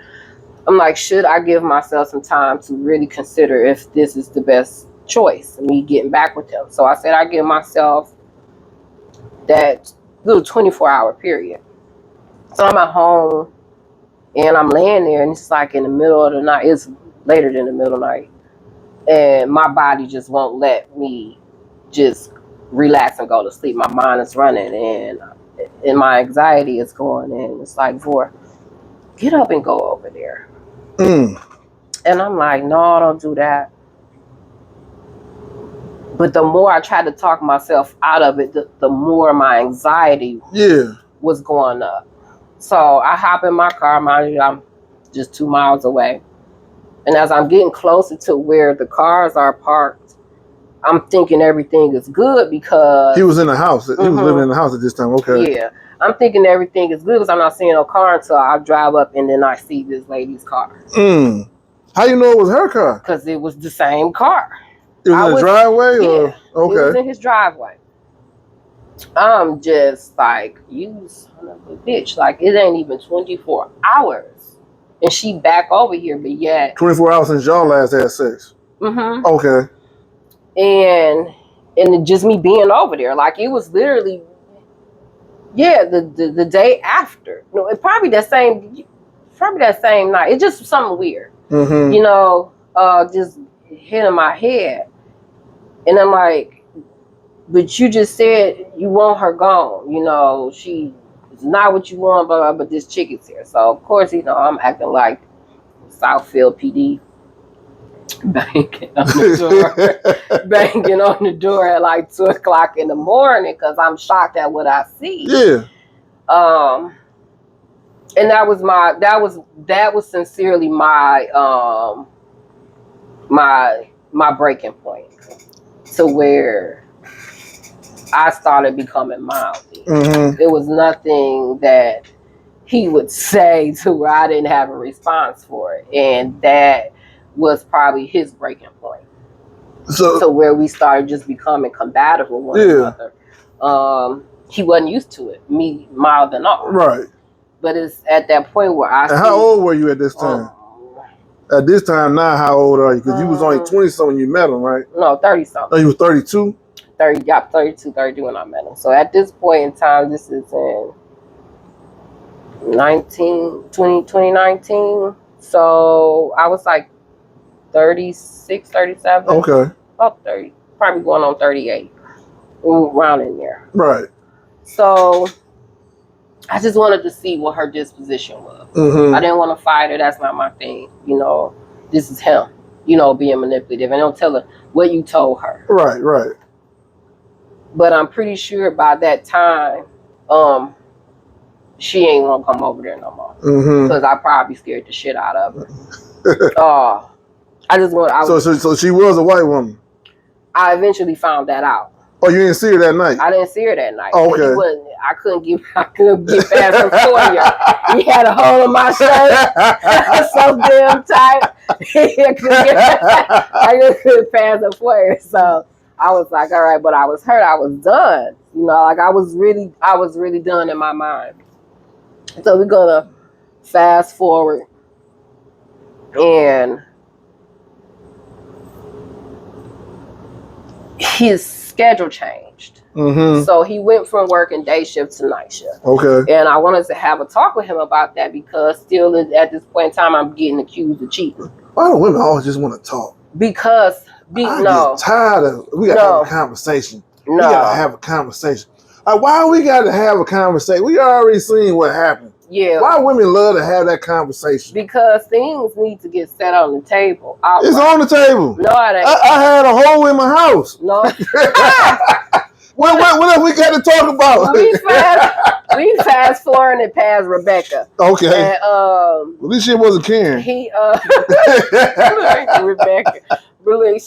I'm like, should I give myself some time to really consider if this is the best choice, me getting back with him? So I said, I give myself that little 24-hour period. So I'm at home, and I'm laying there, and it's like in the middle of the night. It's later than the middle of the night. And my body just won't let me just relax and go to sleep. My mind is running, and my anxiety is going, and it's like, Vor, get up and go over there. And I'm like, no, don't do that. But the more I tried to talk myself out of it, the more my anxiety was going up. So I hop in my car, mind you, I'm just 2 miles away. And as I'm getting closer to where the cars are parked, I'm thinking everything is good, because he was in the house. He was living in the house at this time. Okay. Yeah. I'm thinking everything is good, because I'm not seeing no car until I drive up, and then I see this lady's car. How you know it was her car? Because it was the same car. It was in the driveway? Yeah. Okay. It was in his driveway. I'm just like, you son of a bitch. Like, it ain't even 24 hours. And she back over here, but yet. 24 hours since y'all last had sex? Mm-hmm. Okay. and just me being over there, like it was literally, yeah, the day after. No, it probably that same night. It's just something weird, you know, just hitting my head, and I'm like, but you just said you want her gone, you know, she is not what you want, but this chick is here. So of course, you know, I'm acting like Southfield PD. Banging on the door, banging on the door at like 2:00 in the morning because I'm shocked at what I see. Yeah. And that was sincerely my my breaking point to where I started becoming mouthy. There was nothing that he would say to where I didn't have a response for it, and that was probably his breaking point. So where we started just becoming combative with one another. He wasn't used to it, me mouthing off. Right. But it's at that point where I. And how old were you at this time? At this time now, how old are you? Because you was only 20-something when you met him, right? No, 30-something. Oh, you was 32? 32, 32 when I met him. So at this point in time, this is in 2019. So I was like 36, 37. Okay. About 30. Probably going on 38. Around in there. Right. So I just wanted to see what her disposition was. I didn't want to fight her. That's not my thing. You know, this is him, you know, being manipulative. And don't tell her what you told her. Right, right. But I'm pretty sure by that time, she ain't gonna come over there no more. Because I probably scared the shit out of her. So she was a white woman? I eventually found that out. Oh, you didn't see her that night? I didn't see her that night. Oh, okay. I couldn't get past him for you. He had a hole in my shirt. So damn tight. I couldn't pass him for you. So I was like, all right, but I was hurt. I was done. You know, like I was really done in my mind. So we're gonna fast forward, and his schedule changed. So he went from working day shift to night shift. Okay. And I wanted to have a talk with him about that because still at this point in time, I'm getting accused of cheating. Why do women always just want to talk? Because I get tired of we gotta have a conversation. We gotta have a conversation. Like, why we gotta have a conversation? We already seen what happened. Yeah. Why women love to have that conversation? Because things need to get set on the table. It's on the table. No, it ain't. I had a hole in my house. No. What else we got to talk about? We fast forwarding it past Rebecca. Okay. And, at least she wasn't Karen. Rebecca. Really,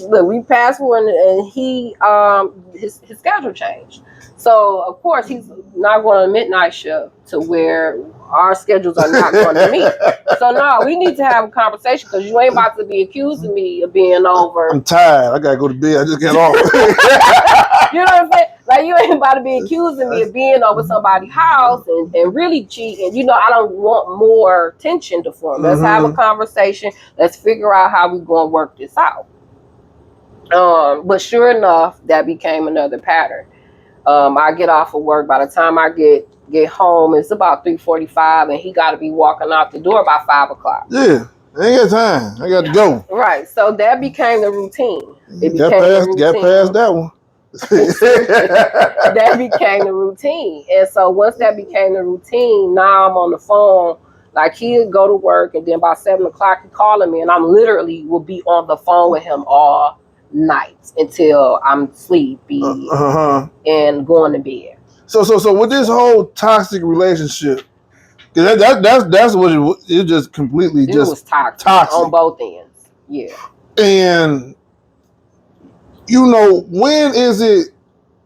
look, we fast forwarding and he his schedule changed. So of course he's not going to midnight shift to where our schedules are not going to meet. So no, we need to have a conversation because you ain't about to be accusing me of being over. I'm tired. I gotta go to bed. I just got off. You know what I'm saying? Like you ain't about to be accusing me of being over somebody's house and really cheating. You know, I don't want more tension to form. Let's have a conversation. Let's figure out how we're going to work this out. But sure enough, that became another pattern. I get off of work. By the time I get home, it's about 3:45, and he got to be walking out the door by 5 o'clock. Yeah, I ain't got time. I got to go. Right. So that became the routine. Got past that one. That became the routine. And so once that became the routine, now I'm on the phone. Like he'd go to work, and then by 7 o'clock, he's calling me, and I'm literally will be on the phone with him all night until I'm sleepy and going to bed. So with this whole toxic relationship, that's what it just completely it was toxic on both ends. Yeah. And you know, when is it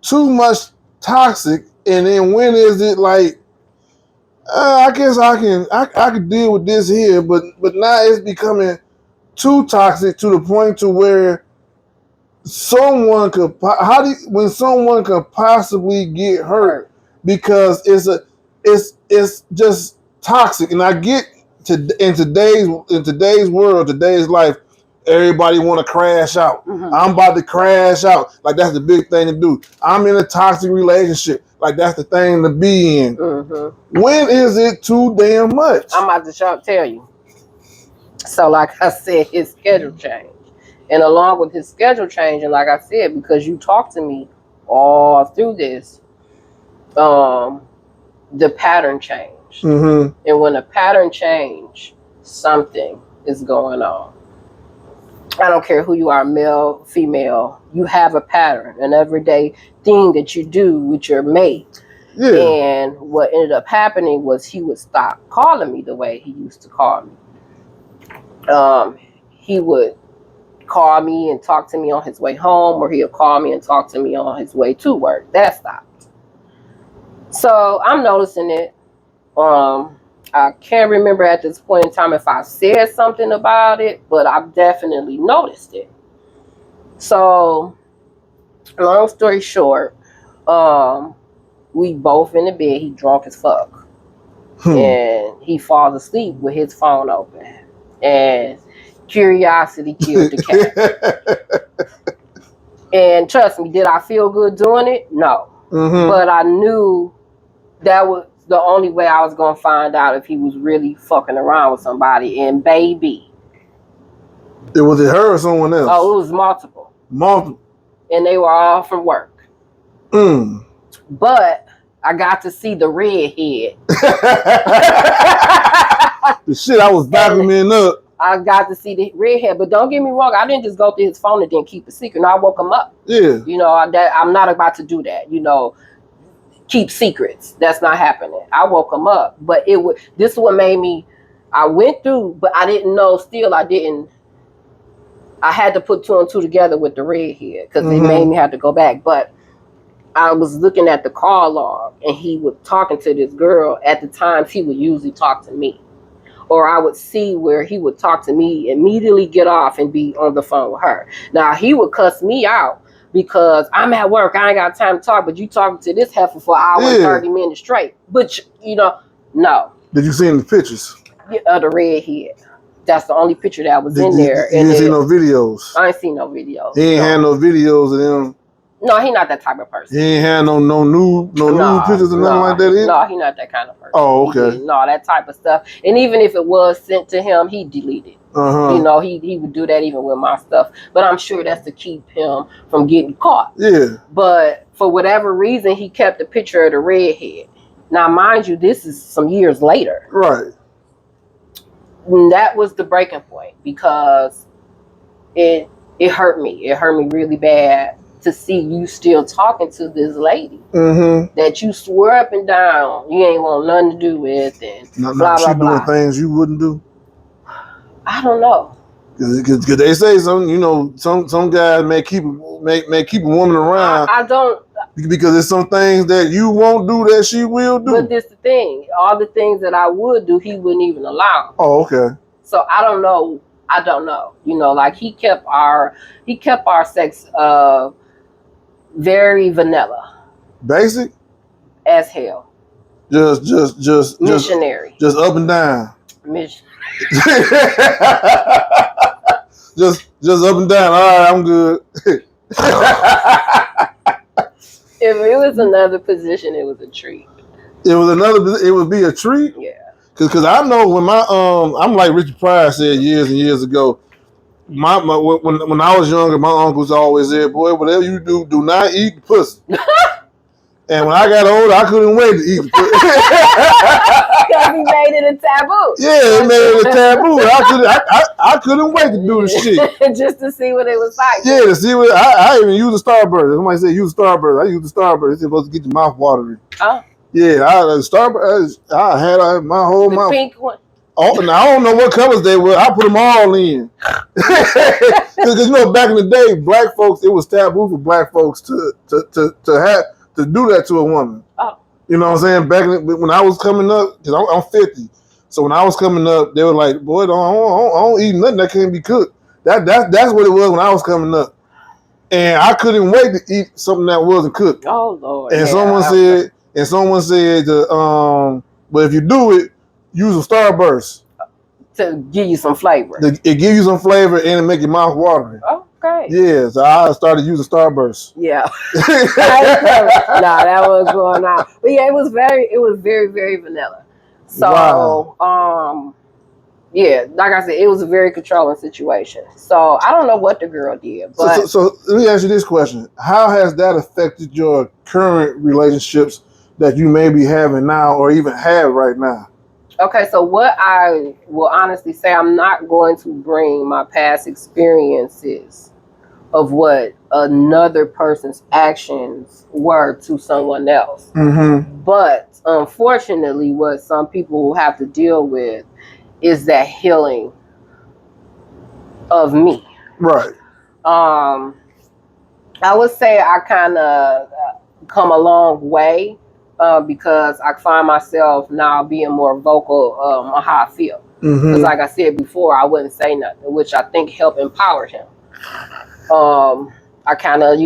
too much toxic, and then when is it like I guess I can deal with this here, but now it's becoming too toxic to the point to where someone could possibly get hurt because it's just toxic. And I get in today's world, today's life, Everybody want to crash out. Mm-hmm. I'm about to crash out. Like, that's the big thing to do. I'm in a toxic relationship. Like, that's the thing to be in. Mm-hmm. When is it too damn much? I'm about to tell you. So, like I said, his schedule changed. And along with his schedule change, and like I said, because you talked to me all through this, the pattern changed. Mm-hmm. And when the pattern changed, something is going on. I don't care who you are, male, female, you have a pattern, an everyday thing that you do with your mate. Yeah. And what ended up happening was he would stop calling me the way he used to call me. He would call me and talk to me on his way home, or he'll call me and talk to me on his way to work. That stopped. So I'm noticing it. I can't remember at this point in time if I said something about it, but I've definitely noticed it. So, long story short, we both in the bed. He drunk as fuck, and he falls asleep with his phone open, and curiosity killed the cat. And trust me, did I feel good doing it? No, but I knew that was the only way I was gonna find out if he was really fucking around with somebody. And baby, it was it her or someone else? Oh, it was multiple. Multiple. And they were all from work. But I got to see the redhead. The shit I was vacuuming up. I got to see the redhead, but don't get me wrong. I didn't just go through his phone and then keep a secret. No, I woke him up. Yeah. You know, I'm not about to do that. You know, keep secrets. That's not happening. I woke him up, but this is what made me. I went through, but I didn't know. Still, I didn't. I had to put two and two together with the redhead because it made me have to go back. But I was looking at the call log, and he was talking to this girl. At the times, he would usually talk to me. Or I would see where he would talk to me, immediately get off and be on the phone with her. Now, he would cuss me out because I'm at work. I ain't got time to talk, but you talking to this heifer for an hour and 30 minutes straight. But, you know, no. Did you see any pictures? Of the redhead. That's the only picture that was in there. You didn't see no videos? I ain't seen no videos. He ain't had no videos of them? No, he not that type of person. He ain't had no nude pictures or nothing like that either? No, he not that kind of person. Oh, okay. No, that type of stuff. And even if it was sent to him, he deleted. You know, he would do that even with my stuff. But I'm sure that's to keep him from getting caught. Yeah. But for whatever reason, he kept a picture of the redhead. Now, mind you, this is some years later. Right. And that was the breaking point because it hurt me. It hurt me really bad to see you still talking to this lady that you swear up and down you ain't want nothing to do with, and blah blah blah. Doing things you wouldn't do. I don't know. Because they say some, you know, some guys may keep a woman around. I don't. Because there's some things that you won't do that she will do. But this the thing. All the things that I would do, he wouldn't even allow. Oh, okay. So I don't know. You know, like he kept our sex very vanilla. Basic? As hell. Just missionary. Just up and down. Missionary. just up and down. All right, I'm good. If it was another position, it was a treat. It would be a treat? Yeah. Cause I know when I'm like Richard Pryor said years and years ago, when I was younger, my uncles always said, boy, whatever you do not eat the pussy. And when I got older, I couldn't wait to eat the pussy. Because he made it a taboo. Yeah, he made it a taboo. I couldn't wait to do the shit. Just to see what it was like. Yeah, to see what I even use a Starburst. Somebody said use a Starburst. I use the Starburst. It's supposed to get your mouth watery. Oh. Yeah, Starburst. I had my whole mouth. The pink one. Oh, and I don't know what colors they were. I put them all in. Because you know, back in the day, black folks, it was taboo for black folks to do that to a woman. Oh. You know what I'm saying? When I was coming up, because I'm 50, so when I was coming up, they were like, "Boy, I don't eat nothing that can't be cooked." That's what it was when I was coming up, and I couldn't wait to eat something that wasn't cooked. Oh Lord! And someone said, but if you do it, use a Starburst. to give you some flavor. It gives you some flavor and it make your mouth watering. Okay. Yeah, so I started using Starburst. Yeah. Nah, that was going on. But yeah, it was very, very vanilla. So, yeah, like I said, it was a very controlling situation. So I don't know what the girl did, but so let me ask you this question: how has that affected your current relationships that you may be having now, or even have right now? okay. So what I will honestly say, I'm not going to bring my past experiences of what another person's actions were to someone else. Mm-hmm. But unfortunately, what some people will have to deal with is that healing of me. Right. I would say I kind of come a long way because I find myself now being more vocal on how I feel. Because, like I said before, I wouldn't say nothing, which I think helped empower him. I kind of,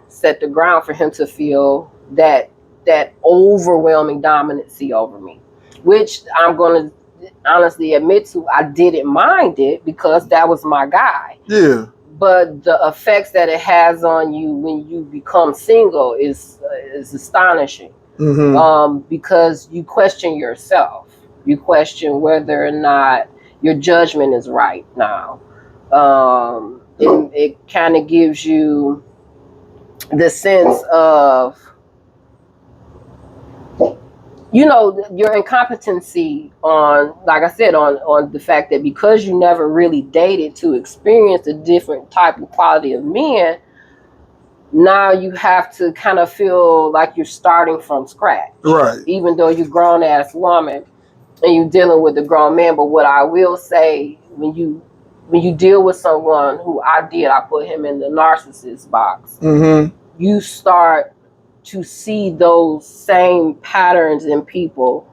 set the ground for him to feel that overwhelming dominancy over me, which I'm going to honestly admit to, I didn't mind it because that was my guy. Yeah. But the effects that it has on you when you become single is astonishing. Because you question yourself. You question whether or not your judgment is right now. It kind of gives you the sense of, your incompetency on, like I said, on the fact that because you never really dated to experience a different type of quality of men, now you have to kind of feel like you're starting from scratch. Right. Even though you're a grown ass woman and you're dealing with a grown man. But what I will say, when you deal with someone who I put him in the narcissist box, you start to see those same patterns in people,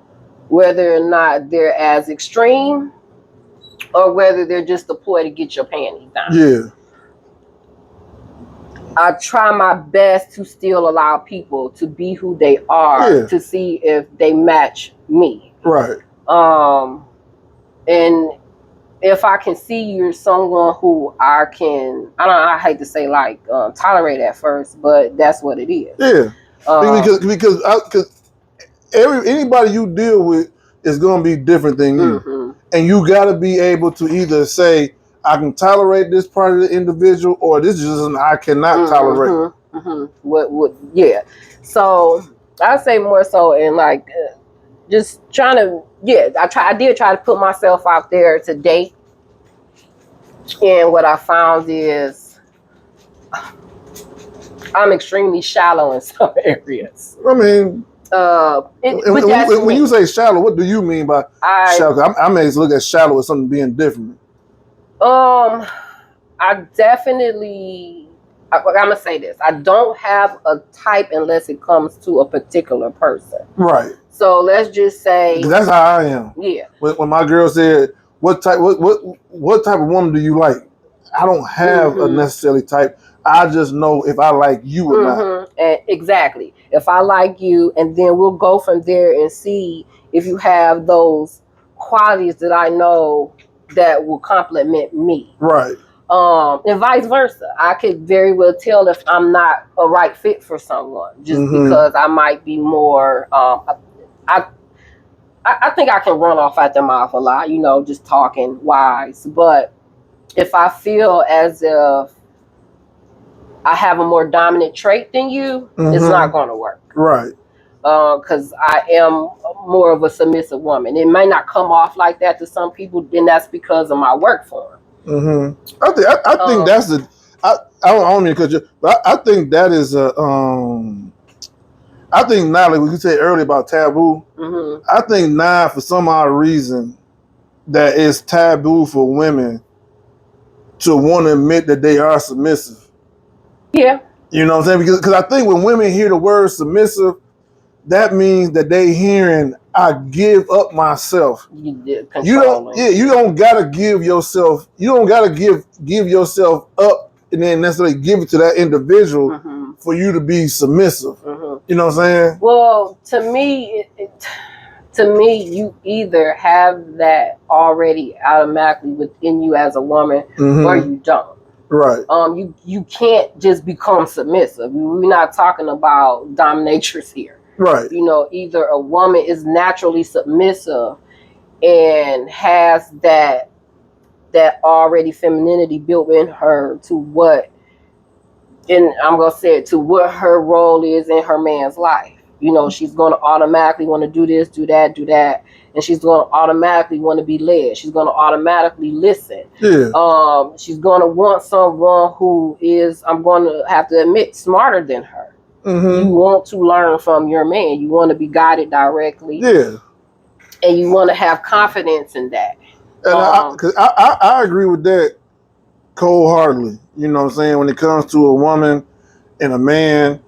whether or not they're as extreme or whether they're just a ploy to get your panties down. Yeah. I try my best to still allow people to be who they are, to see if they match me. Right. And if I can see you're someone who I hate to say tolerate at first, but that's what it is. Yeah. Because anybody you deal with is going to be different than you. And you got to be able to either say, I can tolerate this part of the individual, or this is just I cannot tolerate. Yeah. So I say more so in just trying to, I did try to put myself out there to date. And what I found is I'm extremely shallow in some areas. I mean, when you say shallow, what do you mean by shallow? I may look at shallow as something being different. I definitely, I'm gonna say this: I don't have a type unless it comes to a particular person. Right. So let's just say that's how I am. Yeah. When my girl said, "What type of woman do you like?" I don't have a necessarily type. I just know if I like you or not. And exactly. If I like you, and then we'll go from there and see if you have those qualities that I know that will complement me. Right. And vice versa. I could very well tell if I'm not a right fit for someone, just because I might be more. I think I can run off at the mouth a lot, just talking wise. But if I feel as if I have a more dominant trait than you, it's not going to work. Right. Because I am more of a submissive woman. It may not come off like that to some people, and that's because of my work form. I think that's the. I don't mean to cut you, but I think that is a. I think now, like what you said earlier about taboo. I think now, for some odd reason, that it's taboo for women to want to admit that they are submissive. Yeah. You know what I'm saying? Because I think when women hear the word submissive, that means that they hearing I give up myself. You don't gotta give yourself. You don't gotta give yourself up and then necessarily give it to that individual for you to be submissive. You know what I'm saying? Well, to me, to me, you either have that already automatically within you as a woman, or you don't. Right. You can't just become submissive. We're not talking about dominatrix here. Right. You know, either a woman is naturally submissive and has that already femininity built in her to what, and I'm gonna say it, to what her role is in her man's life. You know, she's gonna automatically want to do this, do that, and she's gonna automatically want to be led. She's gonna automatically listen. Yeah. She's gonna want someone who is, I'm gonna have to admit, smarter than her. You want to learn from your man. You want to be guided directly. Yeah. And you want to have confidence in that. And I agree with that cold-heartedly. You know what I'm saying? When it comes to a woman and a man,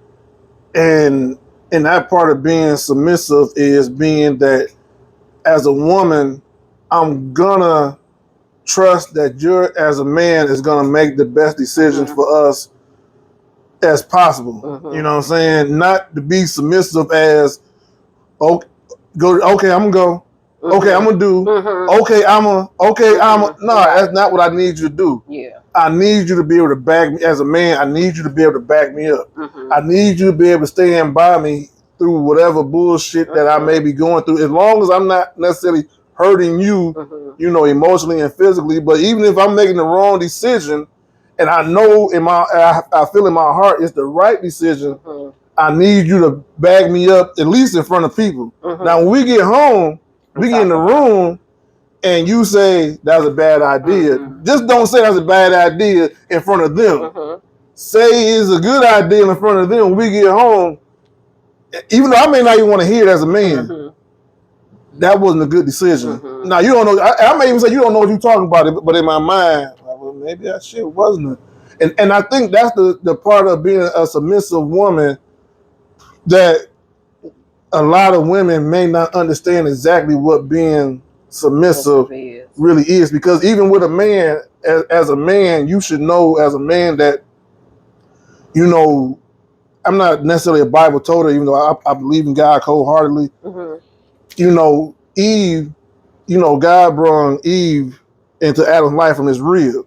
and that part of being submissive is being that as a woman, I'm gonna trust that you're, as a man, is gonna make the best decisions for us as possible. You know what I'm saying? Not to be submissive as, okay, I'm gonna go. Okay, I'm gonna do. Okay, no, that's not what I need you to do. Yeah. I need you to be able to back me as a man. I need you to be able to back me up. I need you to be able to stand by me through whatever bullshit that I may be going through, as long as I'm not necessarily hurting you, you know, emotionally and physically. But even if I'm making the wrong decision, and I know I feel in my heart it's the right decision, I need you to back me up, at least in front of people. Now, when we get home, we get in the room, and you say that was a bad idea. Just don't say that's a bad idea in front of them. Say it's a good idea in front of them. When we get home, even though I may not even want to hear it as a man, that wasn't a good decision. Now, you don't know. I may even say you don't know what you're talking about, but in my mind, well, maybe that shit wasn't. And I think that's the part of being a submissive woman, that a lot of women may not understand exactly what being submissive really is. Because even with a man, as a man, you should know as a man that, you know, I'm not necessarily a Bible toter, even though I believe in God wholeheartedly. You know, Eve, you know, God brought Eve into Adam's life from his rib.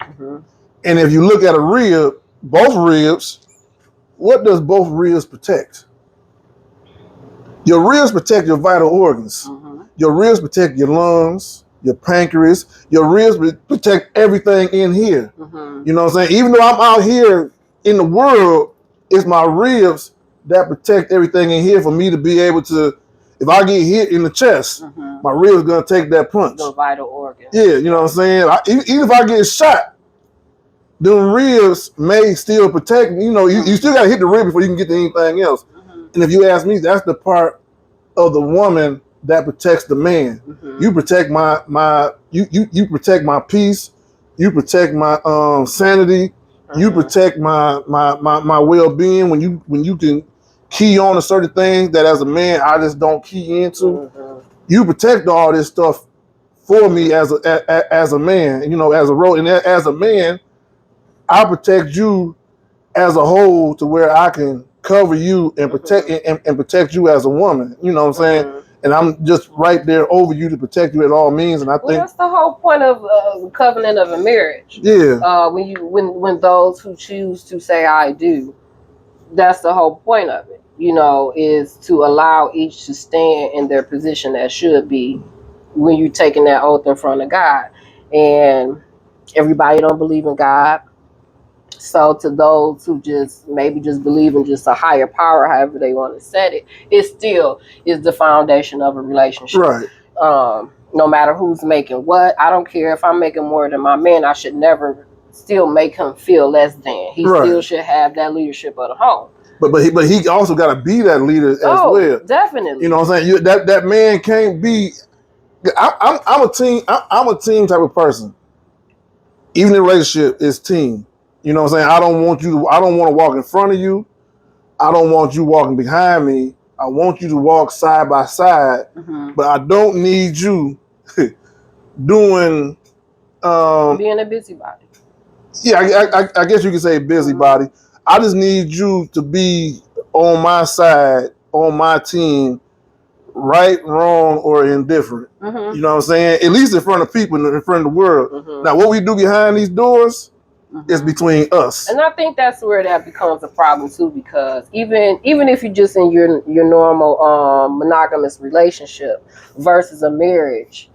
And if you look at a rib, both ribs, what does both ribs protect? Your ribs protect your vital organs. Your ribs protect your lungs, your pancreas. Your ribs protect everything in here. You know what I'm saying? Even though I'm out here in the world, it's my ribs that protect everything in here for me to be able to, if I get hit in the chest, my ribs gonna take that punch. Your vital organ. Yeah, you know what I'm saying? Even if I get shot, the ribs may still protect me. You know, you still gotta hit the rib before you can get to anything else. And if you ask me, that's the part of the woman that protects the man. You protect you protect my peace. You protect my sanity. You protect my well-being when you can key on to certain things that as a man I just don't key into. You protect all this stuff for me as a man, you know, as a role, and as a man, I protect you as a whole to where I can cover you and protect and protect you as a woman. You know what I'm saying? And I'm just right there over you to protect you at all means. And I think that's the whole point of the covenant of a marriage. Yeah. When those who choose to say I do, that's the whole point of it. You know, is to allow each to stand in their position that should be when you're taking that oath in front of God. And everybody don't believe in God. So to those who just maybe just believe in just a higher power, however they want to set it, it still is the foundation of a relationship. Right. No matter who's making what, I don't care if I'm making more than my man, I should never still make him feel less than. He still should have that leadership of the home. But he also got to be that leader as well. Definitely. You know what I'm saying? That man can't be. I'm a team. I'm a team type of person. Even in a relationship, it's team. You know what I'm saying? I don't want to walk in front of you. I don't want you walking behind me. I want you to walk side by side. But I don't need you doing being a busybody. Yeah, I guess you could say busybody. I just need you to be on my side, on my team, right, wrong, or indifferent. Mm-hmm. You know what I'm saying? At least in front of people, in front of the world. Mm-hmm. Now, what we do behind these doors is between us. And I think that's where that becomes a problem too, because even if you're just in your normal monogamous relationship versus a marriage,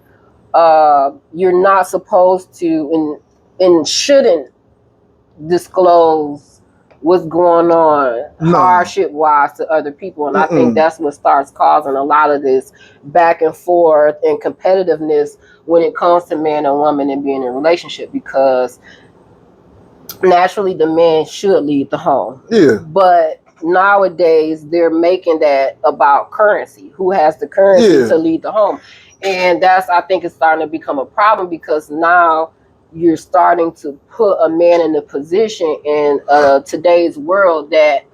you're not supposed to and shouldn't disclose what's going on hardship wise to other people. And I think that's what starts causing a lot of this back and forth and competitiveness when it comes to man and woman and being in a relationship, because naturally the man should lead the home. Yeah. But nowadays they're making that about currency. Who has the currency to lead the home? And that's, I think, it's starting to become a problem, because now you're starting to put a man in a position in today's world that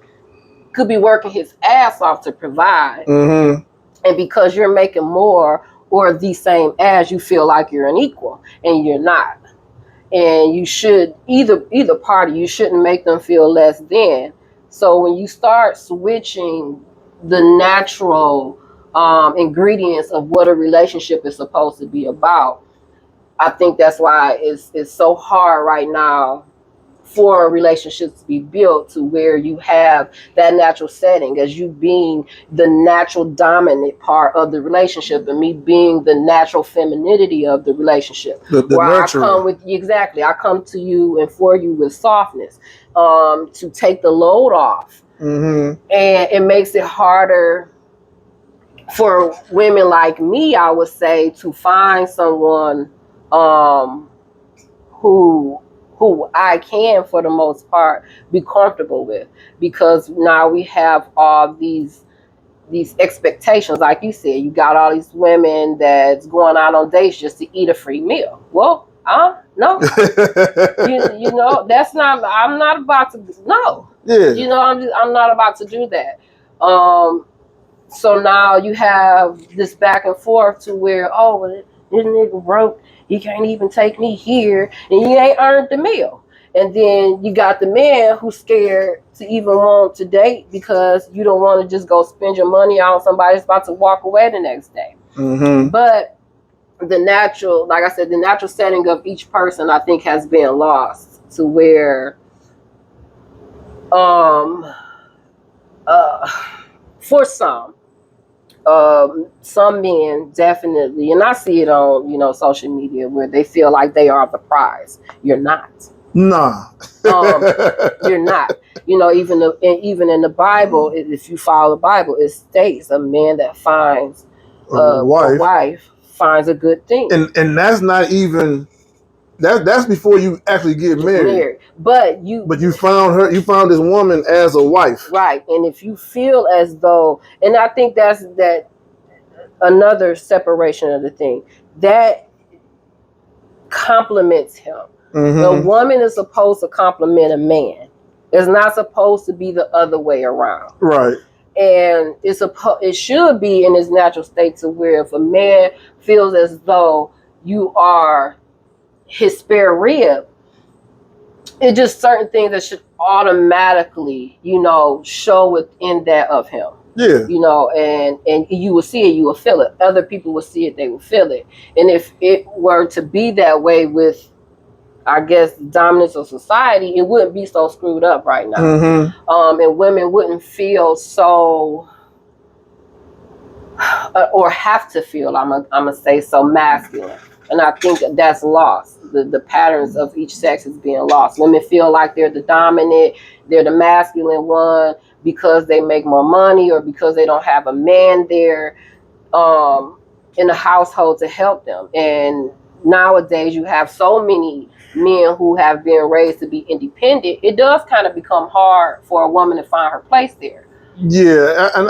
could be working his ass off to provide. Mm-hmm. And because you're making more or the same as, you feel like you're an equal, and you're not. And you should, either party, you shouldn't make them feel less than. So when you start switching the natural ingredients of what a relationship is supposed to be about, I think that's why it's so hard right now for relationships to be built to where you have that natural setting, as you being the natural dominant part of the relationship, and me being the natural femininity of the relationship. The nurturing. I come to you and for you with softness, to take the load off. Mm-hmm. And it makes it harder for women like me, I would say, to find someone who I can, for the most part, be comfortable with, because now we have all these expectations. Like you said, you got all these women that's going out on dates just to eat a free meal. Well, no, you know, that's not. I'm not about to. No, yeah. You know, I'm not about to do that. So now you have this back and forth to where, oh, well, this nigga broke. He can't even take me here, and you ain't earned the meal. And then you got the man who's scared to even want to date, because you don't want to just go spend your money on somebody that's about to walk away the next day. Mm-hmm. But the natural, like I said, the natural setting of each person, I think, has been lost, to where for some men definitely, and I see it on, social media, where they feel like they are the prize. You're not. Nah. You're not. Even in the Bible, if you follow the Bible, it states a man that finds a wife finds a good thing. And that's not even, that's before you actually get married. But you found her, you found this woman as a wife. Right. And if you feel as though, and I think that's another separation of the thing, that compliments him. Mm-hmm. The woman is supposed to compliment a man. It's not supposed to be the other way around. Right. And it should be in its natural state, to where if a man feels as though you are his spare rib, it's just certain things that should automatically, show within that of him. Yeah. And you will see it, you will feel it. Other people will see it, they will feel it. And if it were to be that way with, I guess, dominance of society, it wouldn't be so screwed up right now. Mm-hmm. And women wouldn't feel so, or have to feel, I'm gonna say, so masculine. And I think that's lost. The patterns of each sex is being lost. Women feel like they're the dominant, they're the masculine one, because they make more money, or because they don't have a man there in the household to help them. And nowadays you have so many men who have been raised to be independent. It does kind of become hard for a woman to find her place there. Yeah, and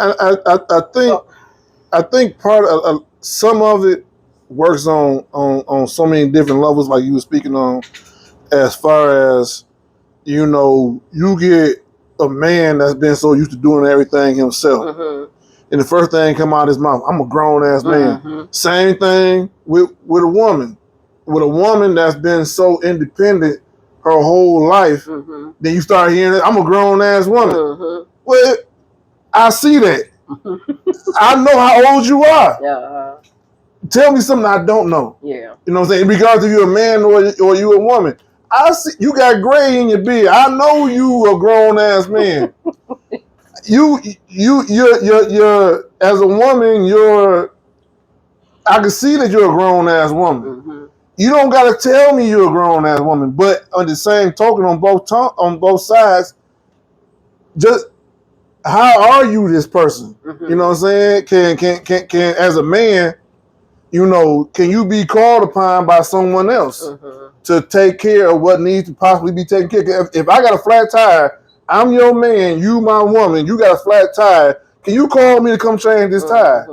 I think part of some of it works on so many different levels, like you were speaking on, as far as, you get a man that's been so used to doing everything himself. Mm-hmm. And the first thing come out of his mouth, I'm a grown ass man. Mm-hmm. Same thing with a woman. With a woman that's been so independent her whole life, mm-hmm. then you start hearing it, I'm a grown ass woman. Mm-hmm. Well, I see that. I know how old you are. Yeah. Tell me something I don't know. Yeah. You know what I'm saying? In regards to you a man or you a woman. I see you got gray in your beard. I know you a grown ass man. You're as a woman, I can see that you're a grown ass woman. Mm-hmm. You don't gotta tell me you're a grown ass woman, but on the same token, on both sides, just how are you this person? Mm-hmm. You know what I'm saying? Can as a man, you know, can you be called upon by someone else to take care of what needs to possibly be taken care of? If I got a flat tire, I'm your man, you my woman, you got a flat tire. Can you call me to come change this tire?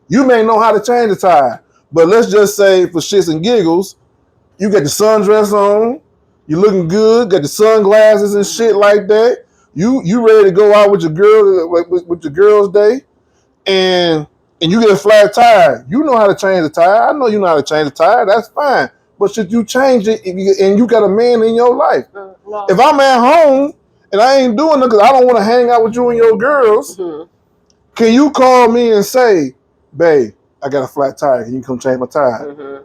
You may know how to change the tire, but let's just say for shits and giggles, you got the sundress on, you looking good, got the sunglasses and shit like that. You ready to go out with your girl with your girls' day, and you get a flat tire. You know how to change the tire. I know you know how to change the tire. That's fine. But should you change it and you got a man in your life? No. If I'm at home and I ain't doing it because I don't want to hang out with you and your girls, can you call me and say, babe, I got a flat tire. Can you come change my tire?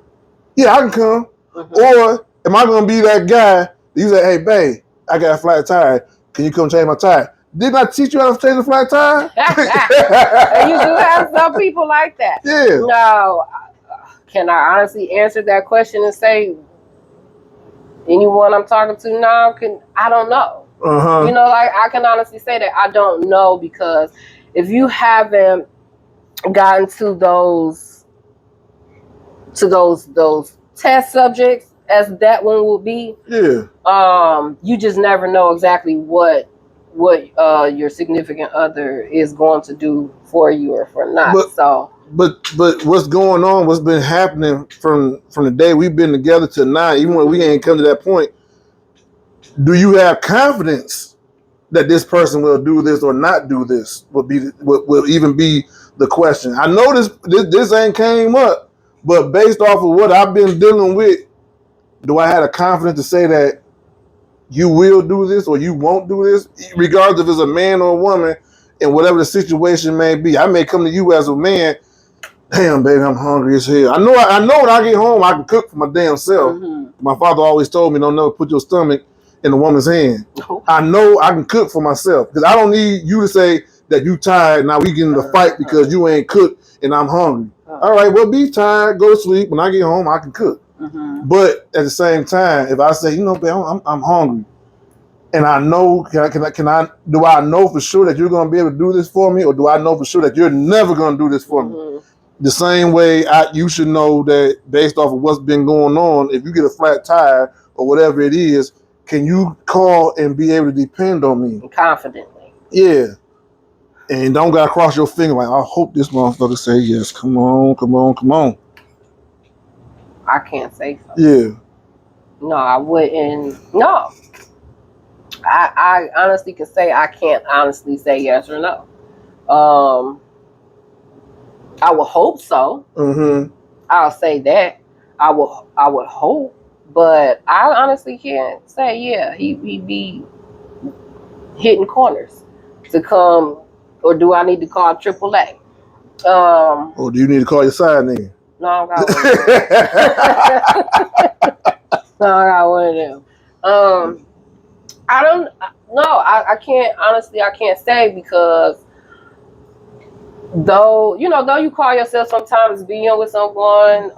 Yeah, I can come. Or am I going to be that guy that you say, hey, babe, I got a flat tire. Can you come change my tire? Didn't I teach you how to change a flat tire? And you do have some people like that. Yeah. No, can I honestly answer that question and say anyone I'm talking to now I don't know. You know, like I can honestly say that I don't know, because if you haven't gotten to those test subjects as that one will be, you just never know exactly what your significant other is going to do for you or for not. But what's going on, what's been happening from the day we've been together to now, even when we ain't come to that point, do you have confidence that this person will do this or not do this will even be the question. I know this ain't came up, but based off of what I've been dealing with, do I have a confidence to say that you will do this or you won't do this, regardless if it's a man or a woman, and whatever the situation may be? I may come to you as a man, damn, baby, I'm hungry as hell. I know when I get home, I can cook for my damn self. My father always told me, don't never put your stomach in a woman's hand. I know I can cook for myself, because I don't need you to say that you tired, now we get in the fight because you ain't cooked and I'm hungry. All right, well, be tired, go to sleep. When I get home, I can cook. But at the same time, if I say, you know, babe, I'm hungry, and I know, do I know for sure that you're going to be able to do this for me, or do I know for sure that you're never going to do this for me? The same way you should know that, based off of what's been going on, if you get a flat tire or whatever it is, can you call and be able to depend on me? Confidently. Yeah. And don't got to cross your finger like, I hope this motherfucker say yes. Come on. I can't say so. Yeah. No, I wouldn't. No. I honestly can say I can't honestly say yes or no. I would hope so. I'll say that. I would hope, but I honestly can't say, yeah, he be hitting corners to come, or do I need to call AAA? Or do you need to call your side nigga? No, I got one of them. No, I got one of them. I don't. No, I can't. Honestly, I can't say, because though you call yourself sometimes being with someone,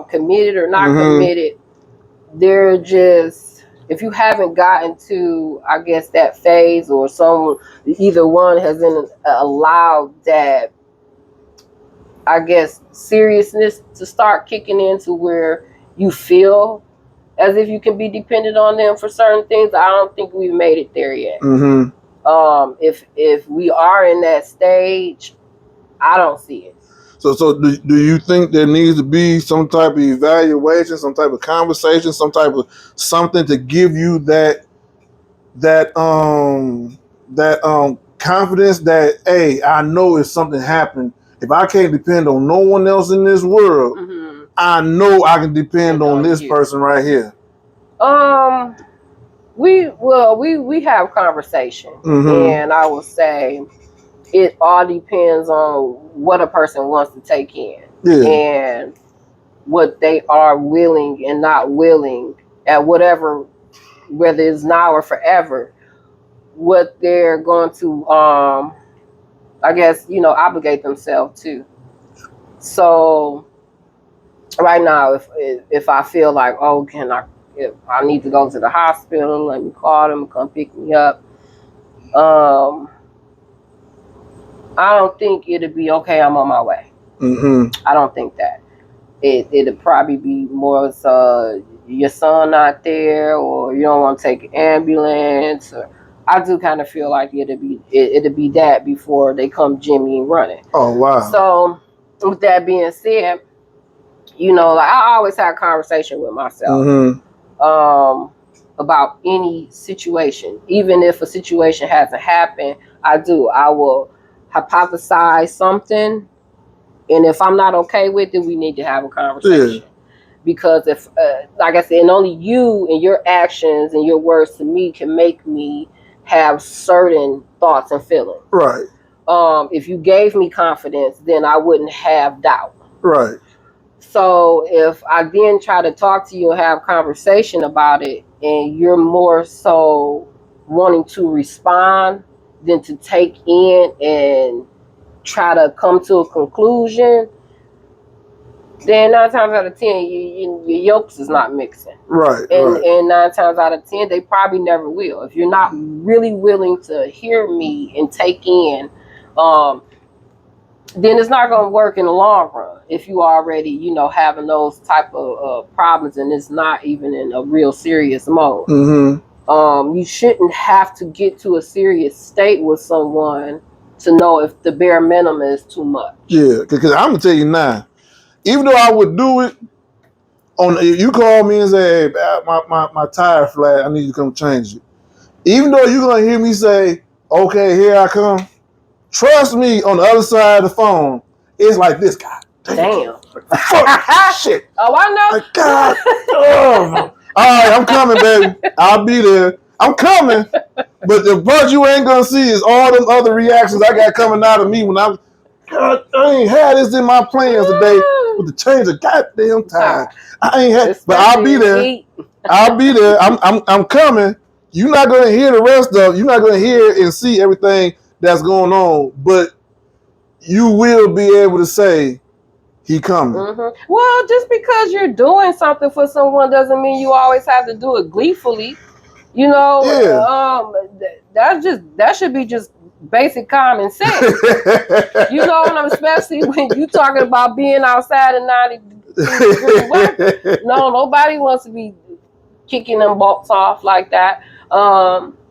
committed or not committed, they're just, if you haven't gotten to, I guess, that phase, or either one hasn't allowed that, I guess, seriousness to start kicking into where you feel as if you can be dependent on them for certain things. I don't think we've made it there yet. If we are in that stage, I don't see it. So do you think there needs to be some type of evaluation, some type of conversation, some type of something to give you that confidence that, hey, I know if something happened, if I can't depend on no one else in this world, I know I can depend on this person right here. We have conversation, and I will say, it all depends on what a person wants to take in and what they are willing and not willing at whatever, whether it's now or forever, what they're going to, I guess, obligate themselves to. So right now, if I feel like, oh, if I need to go to the hospital, let me call them, come pick me up. I don't think it'd be okay. I'm on my way. Mm-hmm. I don't think that. It'd probably be more so your son not there, or you don't want to take an ambulance. Or, I do kind of feel like it'd be that before they come Jimmy running. Oh wow! So with that being said, like I always have a conversation with myself about any situation, even if a situation hasn't happened. I will hypothesize something. And if I'm not okay with it, we need to have a conversation. Because if, like I said, and only you and your actions and your words to me can make me have certain thoughts and feelings. Right. If you gave me confidence, then I wouldn't have doubt. Right. So if I then try to talk to you and have conversation about it, and you're more so wanting to respond than to take in and try to come to a conclusion, then 9 times out of 10, your yolks is not mixing. Right. And 9 times out of 10, they probably never will. If you're not really willing to hear me and take in, then it's not going to work in the long run. If you already, having those type of problems and it's not even in a real serious mode. Mm-hmm. You shouldn't have to get to a serious state with someone to know if the bare minimum is too much. Yeah, because I'm gonna tell you now, even though I would do it, you call me and say, hey, my tire flat, I need you to come change it. Even though you're gonna hear me say, okay, here I come, trust me, on the other side of the phone, it's like this. God damn. Fuck, shit. Oh, I know. Like, God. Oh. All right, I'm coming, baby. I'll be there. I'm coming. But the part you ain't gonna see is all them other reactions I got coming out of me when God, I ain't had this in my plans today with the change of goddamn time. I ain't had, but I'll be there. I'll be there. I'm coming. You're not gonna hear the rest of. You're not gonna hear and see everything that's going on, but you will be able to say, he coming. Mm-hmm. Well, just because you're doing something for someone doesn't mean you always have to do it gleefully. That should be just basic common sense. Especially when you talking about being outside at 90 degrees weather. No, nobody wants to be kicking them bolts off like that.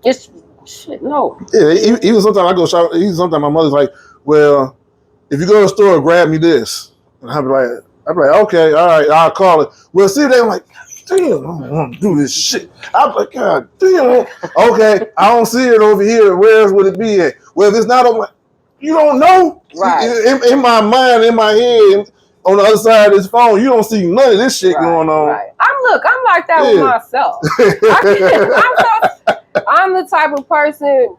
It's shit, no. Yeah, even sometimes I go shop. Even sometimes my mother's like, well, if you go to the store, grab me this. And I'll be like, okay, all right, I'll call it. Well, see, they're like, damn, I don't want to do this shit. I'm like, God damn. Okay, I don't see it over here. Where would it be at? Well, if it's not over, you don't know. Right. In my mind, in my head, on the other side of this phone, you don't see none of this shit going on. Right. I'm like that with myself. I'm the type of person,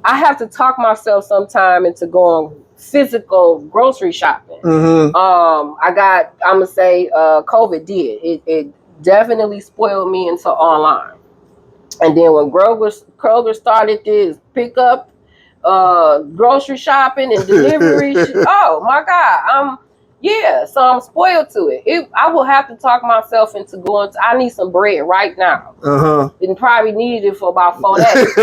I have to talk myself sometime into going physical grocery shopping. Mm-hmm. I'm gonna say COVID did. It definitely spoiled me into online. And then when Kroger started this pickup grocery shopping and delivery, oh my God, so I'm spoiled to it. I will have to talk myself into going I need some bread right now. Uh-huh. And probably needed it for about 4 days.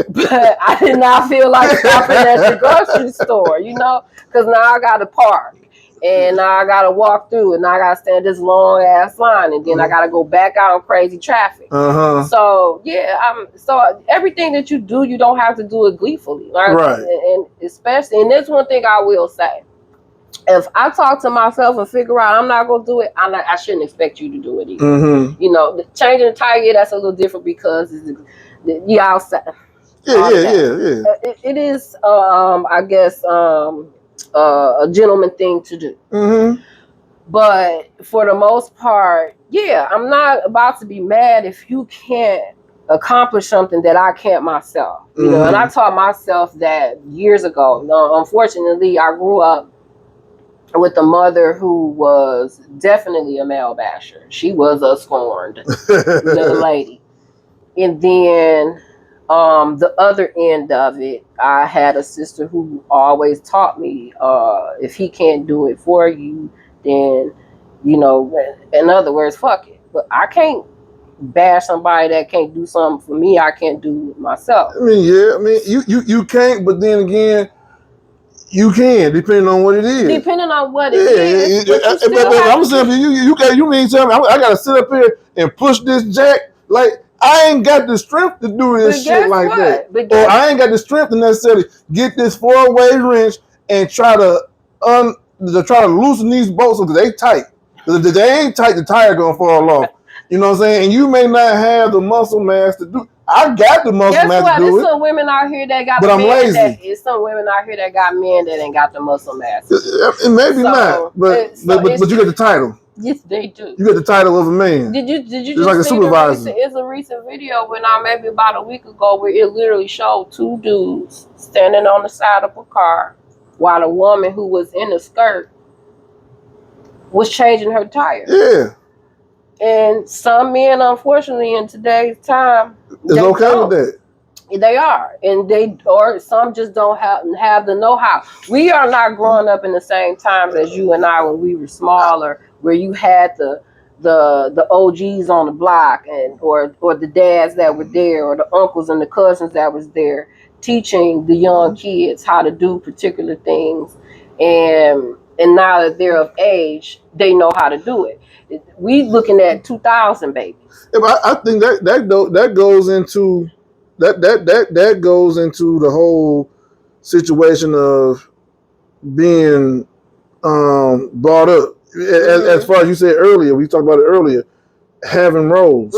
But I did not feel like stopping at the grocery store, because now I got to park. And now I got to walk through, and now I got to stand this long ass line, and then I got to go back out in crazy traffic. Uh-huh. So, so everything that you do, you don't have to do it gleefully. Right. And especially, and there's one thing I will say. If I talk to myself and figure out I'm not going to do it, I shouldn't expect you to do it either. Mm-hmm. Changing the tire, that's a little different because you're outside. Yeah. It is, I guess, a gentleman thing to do. Mm-hmm. But for the most part, I'm not about to be mad if you can't accomplish something that I can't myself. You know, and I taught myself that years ago. Unfortunately, I grew up with a mother who was definitely a male basher. She was a scorned little lady. And then the other end of it, I had a sister who always taught me, if he can't do it for you, then, you know, in other words, fuck it. But I can't bash somebody that can't do something for me I can't do myself. I mean, yeah, I mean, you can't, but then again, you can, depending on what it is. Depending on what it is. But I'm saying, you mean tell me I gotta sit up here and push this jack? Like, I ain't got the strength to do this shit like that. Or I ain't got the strength to necessarily get this 4-way wrench and try to loosen these bolts because they tight. Because if they ain't tight, the tire gonna fall off. You know what I'm saying? And you may not have the muscle mass to do. I got the muscle mass to do it. There's some women out here that got, but I'm lazy. There's some women out here that got men that ain't got the muscle mass. Maybe not, but you get the title. Yes, they do. You get the title of a man. Did you just like a supervisor? It's a recent video when maybe about a week ago where it literally showed 2 dudes standing on the side of a car while a woman who was in a skirt was changing her tire. Yeah. And some men, unfortunately, in today's time, is okay with that. They are, and some just don't have the know-how. We are not growing up in the same times as you and I when we were smaller, where you had the OGs on the block or the dads that were there, or the uncles and the cousins that was there teaching the young kids how to do particular things, and now that they're of age, they know how to do it. We looking at 2000 babies. Yeah, but I think that goes into that goes into the whole situation of being brought up. As far as you said earlier, we talked about it earlier, having roles.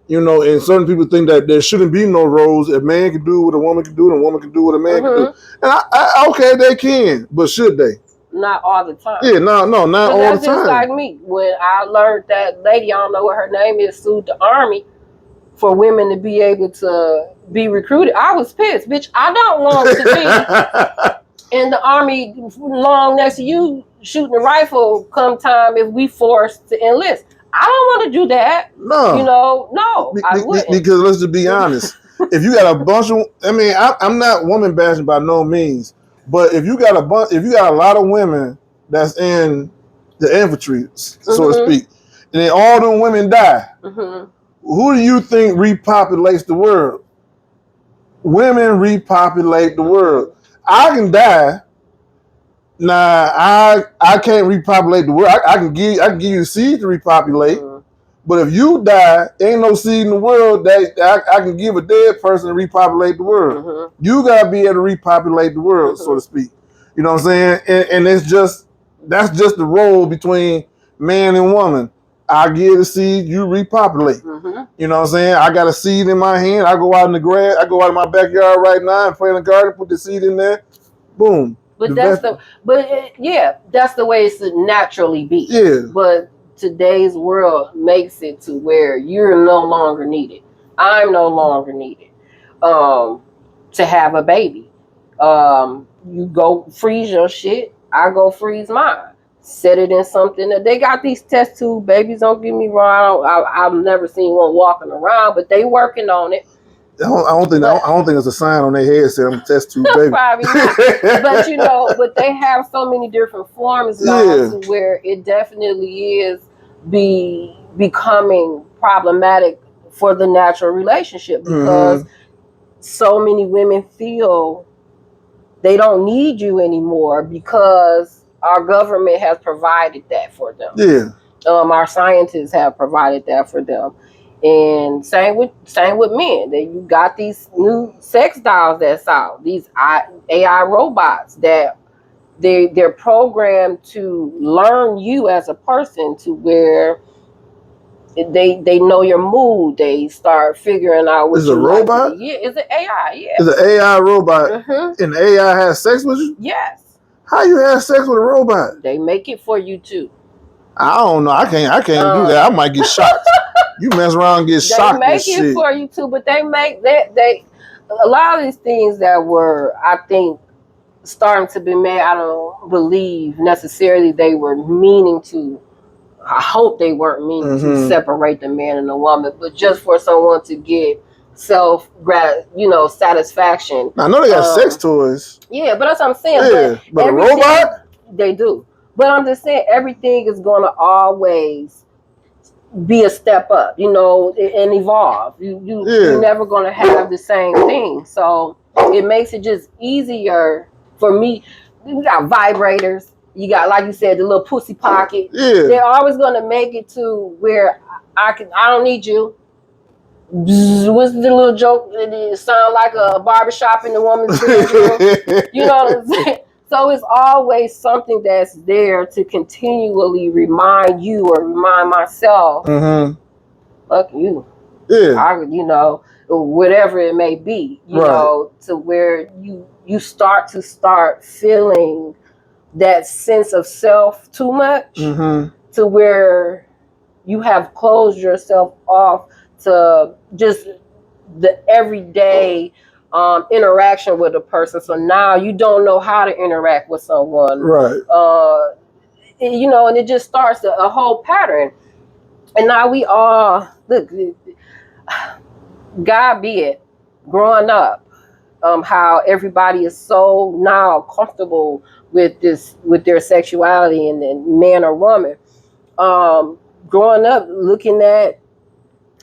You know, and certain people think that there shouldn't be no roles. A man can do what a woman can do, and a woman can do what a man can do. And okay, they can, but should they? Not all the time. Yeah, not all the time. That's just like me. When I learned that lady, I don't know what her name is, sued the Army for women to be able to be recruited. I was pissed, bitch. I don't want to be in the Army long next to you shooting a rifle come time if we forced to enlist. I don't want to do that. No. You know, no, I wouldn't. Because let's just be honest. If you got a bunch of, I'm not woman bashing by no means. But if you got a lot of women that's in the infantry, so to speak, and then all them women die, who do you think repopulates the world? Women repopulate the world. I can die. Nah, I can't repopulate the world. I can give you seed to repopulate. But if you die, ain't no seed in the world that I can give a dead person to repopulate the world. You gotta be able to repopulate the world, so to speak. You know what I'm saying? And that's just the role between man and woman. I give the seed, you repopulate. You know what I'm saying? I got a seed in my hand. I go out in the grass. I go out in my backyard right now and play in the garden, put the seed in there. Boom. But that's the way it should naturally be. Yeah. But today's world makes it to where you're no longer needed. I'm no longer needed to have a baby. You go freeze your shit. I go freeze mine. Set it in something. They got these test tube babies. Don't get me wrong. I've never seen one walking around, but they working on it. I don't think there's a sign on their head saying I'm a test tube baby. Probably not. But they have so many different forms now to where it definitely is becoming problematic for the natural relationship because so many women feel they don't need you anymore because our government has provided that for them. Yeah. Our scientists have provided that for them. And same with men. That you got these new sex dolls that's out. These AI robots that they're programmed to learn you as a person to where they know your mood. They start figuring out what it's a robot. Like. Yeah, it's an AI. Yeah, it's an AI robot, and the AI has sex with you. Yes. How you have sex with a robot? They make it for you too. I don't know. I can't do that. I might get shocked. You mess around and get shocked. They make it for you too, but they make they a lot of these things that were, I think, starting to be made. I don't believe necessarily they were meaning to. I hope they weren't meaning to separate the man and the woman, but just for someone to get satisfaction. I know they got sex toys. Yeah, but that's what I'm saying. Yeah, but a robot? They do. But I'm just saying everything is going to always be a step up, and evolve. You're never going to have the same thing. So it makes it just easier for me. We got vibrators. You got, like you said, the little pussy pocket. Yeah. They're always going to make it to where I don't need you. What's the little joke? It sound like a barbershop in the woman's bedroom. You know what I'm saying? So it's always something that's there to continually remind you or remind myself, fuck you. Yeah. Whatever it may be, to where you start feeling that sense of self too much, to where you have closed yourself off to just the everyday interaction with a person. So now you don't know how to interact with someone. Right. And it just starts a whole pattern. And now we all, look, God be it, growing up, how everybody is so now comfortable with their sexuality and then man or woman. Growing up, looking at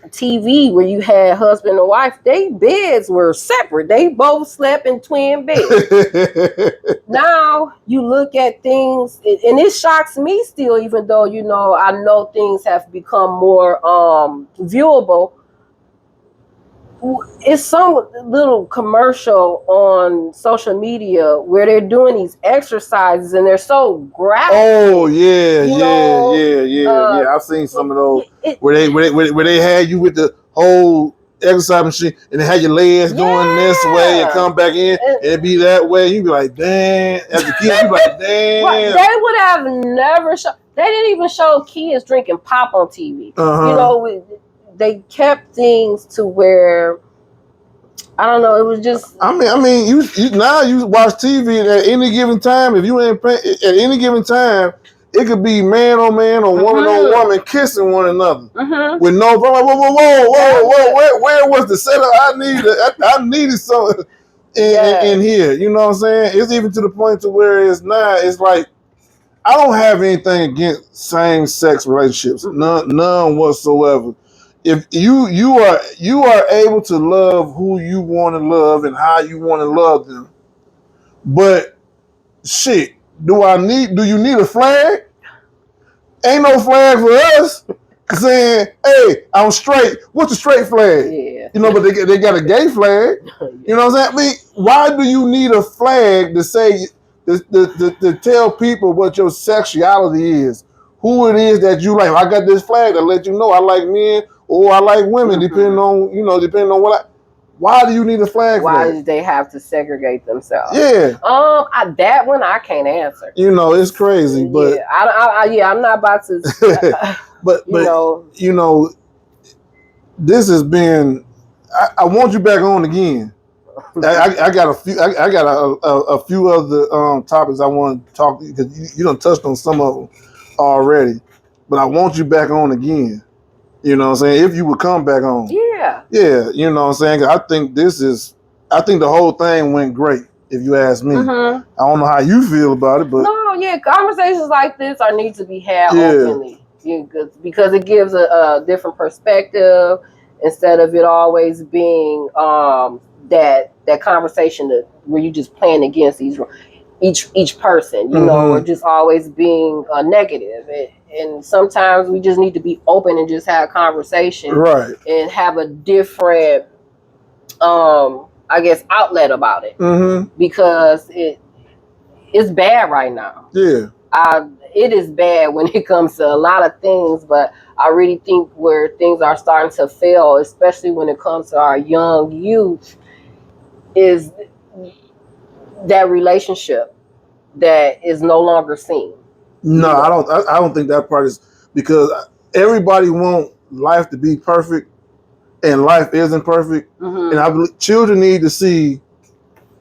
TV where you had husband and wife, they beds were separate. They both slept in twin beds. Now you look at things, and it shocks me still, even though I know things have become more viewable. It's some little commercial on social media where they're doing these exercises and they're so graphic. Oh yeah. I've seen some of those where they had you with the whole exercise machine and they had your legs going this way and come back in and it be that way. You be like, damn. As a kid, you be like, damn. Well, they would have never shown. They didn't even show kids drinking pop on TV. They kept things to where, I don't know, it was just. I mean, you now you watch TV and at any given time. If you ain't paying, at any given time, it could be man on man or woman on woman kissing one another with no problem. Whoa! Where was the setup? I needed something in here. You know what I'm saying? It's even to the point to where it's now. It's like, I don't have anything against same sex relationships, none whatsoever. If you are able to love who you want to love and how you want to love them, but shit, do you need a flag? Ain't no flag for us saying, "Hey, I'm straight." What's the straight flag? Yeah. But they got a gay flag. You know what I'm saying? I mean, why do you need a flag to say to tell people what your sexuality is? Who it is that you like? I got this flag to let you know I like men or I like women, depending on what. Why do you need a flag? Why do they have to segregate themselves? Yeah. That one I can't answer. It's crazy, but I'm not about to. but this has been. I want you back on again. I got a few. I got a few other topics I want to talk because you done touched on some of them already, but I want you back on again. You know what I'm saying? If you would come back on. Yeah. Yeah, you know what I'm saying? I think the whole thing went great, if you ask me. I don't know how you feel about it, but. No, yeah, conversations like this need to be had openly. Because it gives a different perspective instead of it always being that conversation where you just playing against each person, or just always being negative. And sometimes we just need to be open and just have a conversation, right? And have a different, outlet about it, because it's bad right now. Yeah, it is bad when it comes to a lot of things, but I really think where things are starting to fail, especially when it comes to our young youth, is that relationship that is no longer seen. No, I don't. I don't think that part is because everybody want life to be perfect, and life isn't perfect. And I believe children need to see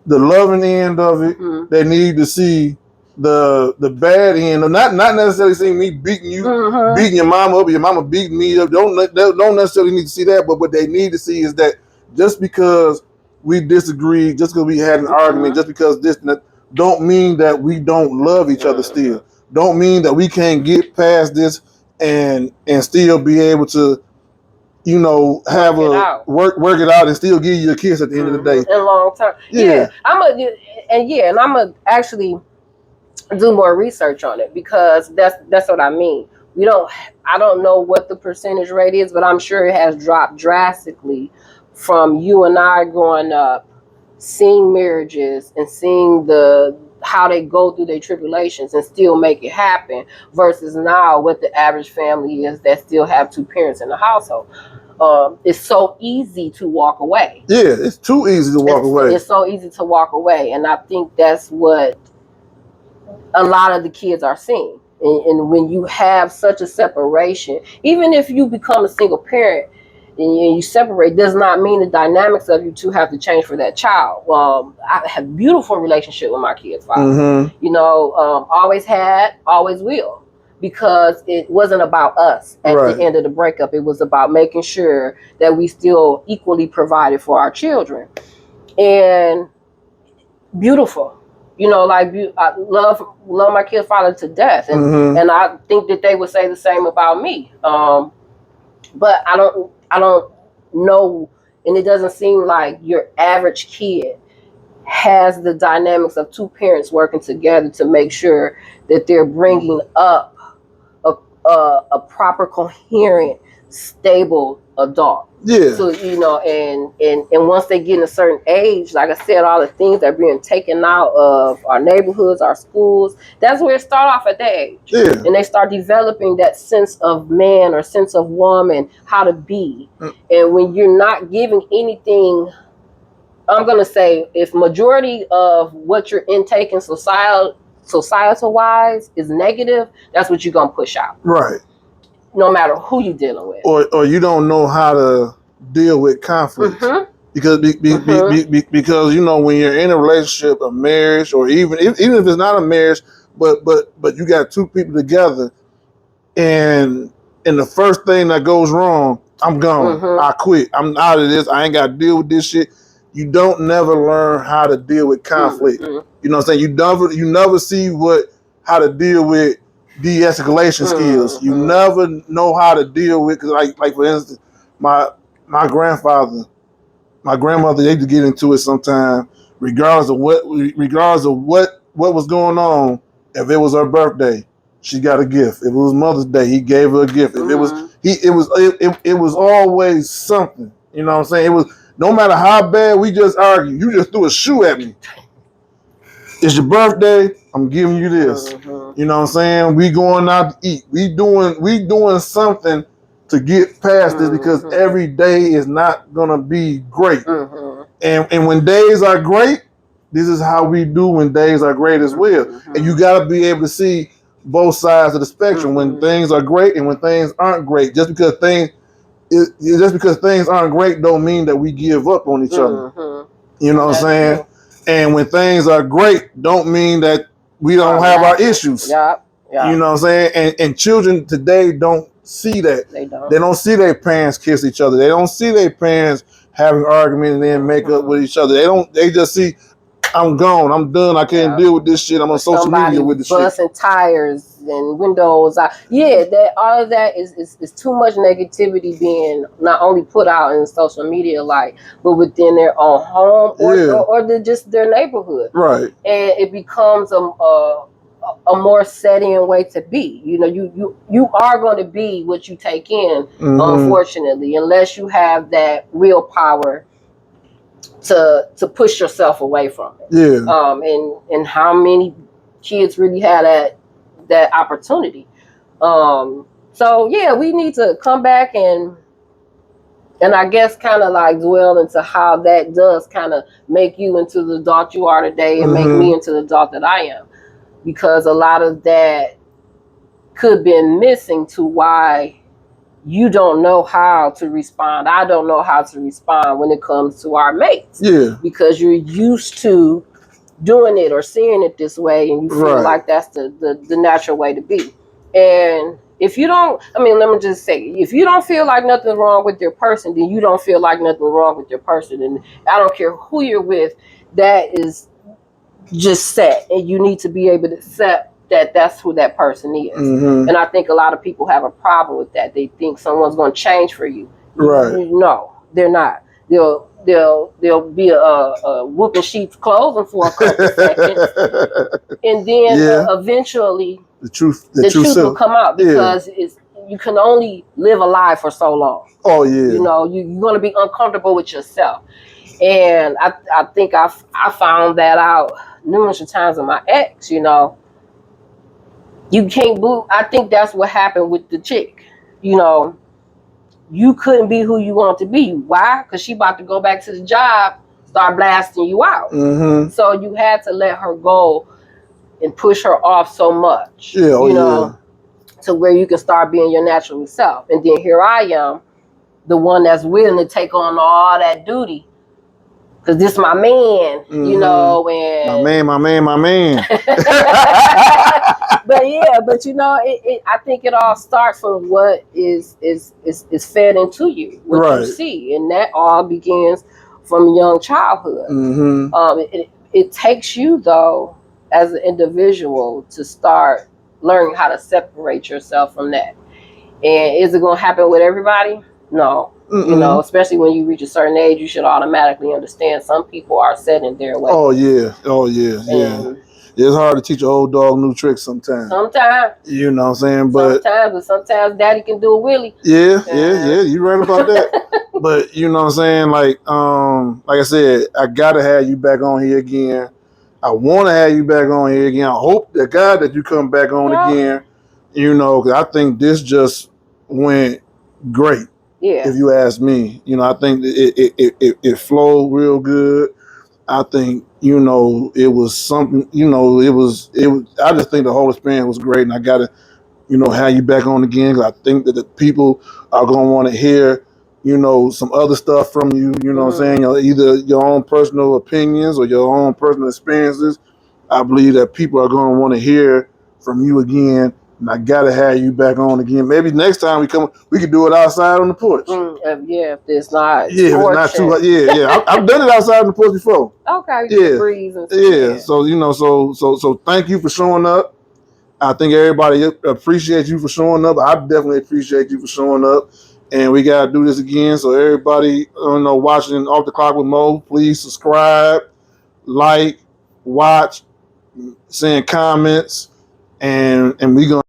the loving end of it. They need to see the bad end, not necessarily seeing me beating you, beating your mama up, or your mama beating me up. Don't necessarily need to see that, but what they need to see is that just because we disagree, just because we had an argument, just because this and that, don't mean that we don't love each other still. Don't mean that we can't get past this and still be able to, you know, have work it out and still give you a kiss at the end of the day. In long term. Yeah. I'm gonna actually do more research on it because that's what I mean. I don't know what the percentage rate is, but I'm sure it has dropped drastically from you and I growing up, seeing marriages and seeing how they go through their tribulations and still make it happen versus now what the average family is that still have two parents in the household. It's so easy to walk away. Yeah, it's too easy to walk away. It's so easy to walk away. And I think that's what a lot of the kids are seeing. And when you have such a separation, even if you become a single parent and you separate, does not mean the dynamics of you two have to change for that child. I have a beautiful relationship with my kids' father. You know, always had, always will. Because it wasn't about us at the end of the breakup. It was about making sure that we still equally provided for our children. And beautiful. You know, like I love my kid's father to death. And I think that they would say the same about me. But I don't know, and it doesn't seem like your average kid has the dynamics of two parents working together to make sure that they're bringing up a proper, coherent, stable adult. Yeah. So, you know, and once they get in a certain age, like I said, all the things that are being taken out of our neighborhoods, our schools, that's where it starts off at that age. Yeah. And they start developing that sense of man or sense of woman, how to be. And when you're not giving anything, I'm going to say, if majority of what you're intaking societal wise is negative, that's what you're going to push out. Right. No matter who you're dealing with. Or you don't know how to deal with conflict. Because because, you know, when you're in a relationship, a marriage, or even if it's not a marriage, but you got two people together, and the first thing that goes wrong, I'm gone. I quit. I'm out of this. I ain't got to deal with this shit. You don't never learn how to deal with conflict. You know what I'm saying? You never see how to deal with de-escalation skills. You never know how to deal with, because like for instance, my grandfather, my grandmother, they used to get into it sometime, regardless of what was going on. If it was her birthday, she got a gift. If it was Mother's Day, he gave her a gift. If it was always something. You know what I'm saying? It was, no matter how bad we just argued, you just threw a shoe at me. It's your birthday, I'm giving you this. You know what I'm saying? We going out to eat. We doing something to get past this, because every day is not gonna be great. And when days are great, this is how we do when days are great as well. And you gotta be able to see both sides of the spectrum, when things are great and when things aren't great. Just because things aren't great don't mean that we give up on each other. You know what I'm saying? True. And when things are great, don't mean that we don't have our issues. You know what I'm saying? And children today don't see that. They don't see their parents kiss each other. They don't see their parents having arguments and then make up with each other. They just see, I'm gone, I'm done, I can't deal with this shit, I'm on social media with this shit. Busting tires and windows out. That all of that is too much negativity being not only put out in social media, but within their own home or just their neighborhood. Right. And it becomes a more setting way to be. You know, you are going to be what you take in, unfortunately, unless you have that real power to push yourself away from it. And how many kids really had that opportunity. So we need to come back and I guess kind of dwell into how that does kind of make you into the adult you are today and make me into the adult that I am. Because a lot of that could be missing to why you don't know how to respond. I don't know how to respond when it comes to our mates. Yeah. Because you're used to doing it or seeing it this way, and you feel like that's the natural way to be. And if you don't, I mean, let me just say, if you don't feel like nothing's wrong with your person, then you don't feel like nothing's wrong with your person. And I don't care who you're with, that is just set. And you need to be able to accept that that's who that person is. Mm-hmm. And I think a lot of people have a problem with that. They think someone's going to change for you. Right. No, they're not. They'll be a whooping sheep's clothing for a couple seconds, and then eventually the truth will come out, because you can only live a lie for so long. Oh yeah. You know, you're going to be uncomfortable with yourself, and I think I found that out numerous times with my ex. You know, you can't boo. I think that's what happened with the chick. You know, you couldn't be who you want to be. Why? Because she about to go back to the job, start blasting you out. Mm-hmm. So you had to let her go and push her off so much. Yeah, you know, to where you can start being your natural self. And then here I am, the one that's willing to take on all that duty. Because this my man, you know, and my man. but you know, I think it all starts from what is fed into you, what you see, and that all begins from young childhood. Mm-hmm. It takes you though, as an individual, to start learning how to separate yourself from that. And is it going to happen with everybody? No. Mm-mm. You know, especially when you reach a certain age, you should automatically understand some people are set in their way. Oh yeah. It's hard to teach an old dog new tricks sometimes. You know what I'm saying? But sometimes daddy can do a wheelie. Yeah, you're right about that. But you know what I'm saying? Like I said, I gotta have you back on here again. I want to have you back on here again. I hope to God that you come back on again. You know, because I think this just went great. Yeah. If you ask me, you know, I think it flowed real good. I think, you know, it was something, you know, it was. I just think the whole experience was great, and I gotta, you know, have you back on again, because I think that the people are gonna want to hear, you know, some other stuff from you. You know what I'm saying? You know, either your own personal opinions or your own personal experiences. I believe that people are gonna want to hear from you again. And I gotta have you back on again. Maybe next time we come, we could do it outside on the porch. If it's not. Yeah, if it's not too hot. Yeah. I've done it outside on the porch before. Okay. Yeah. Breeze and stuff. Yeah. So you know, so thank you for showing up. I think everybody appreciates you for showing up. I definitely appreciate you for showing up. And we gotta do this again. So everybody, you know, watching Off the Clock with Mo, please subscribe, like, watch, send comments, and we gonna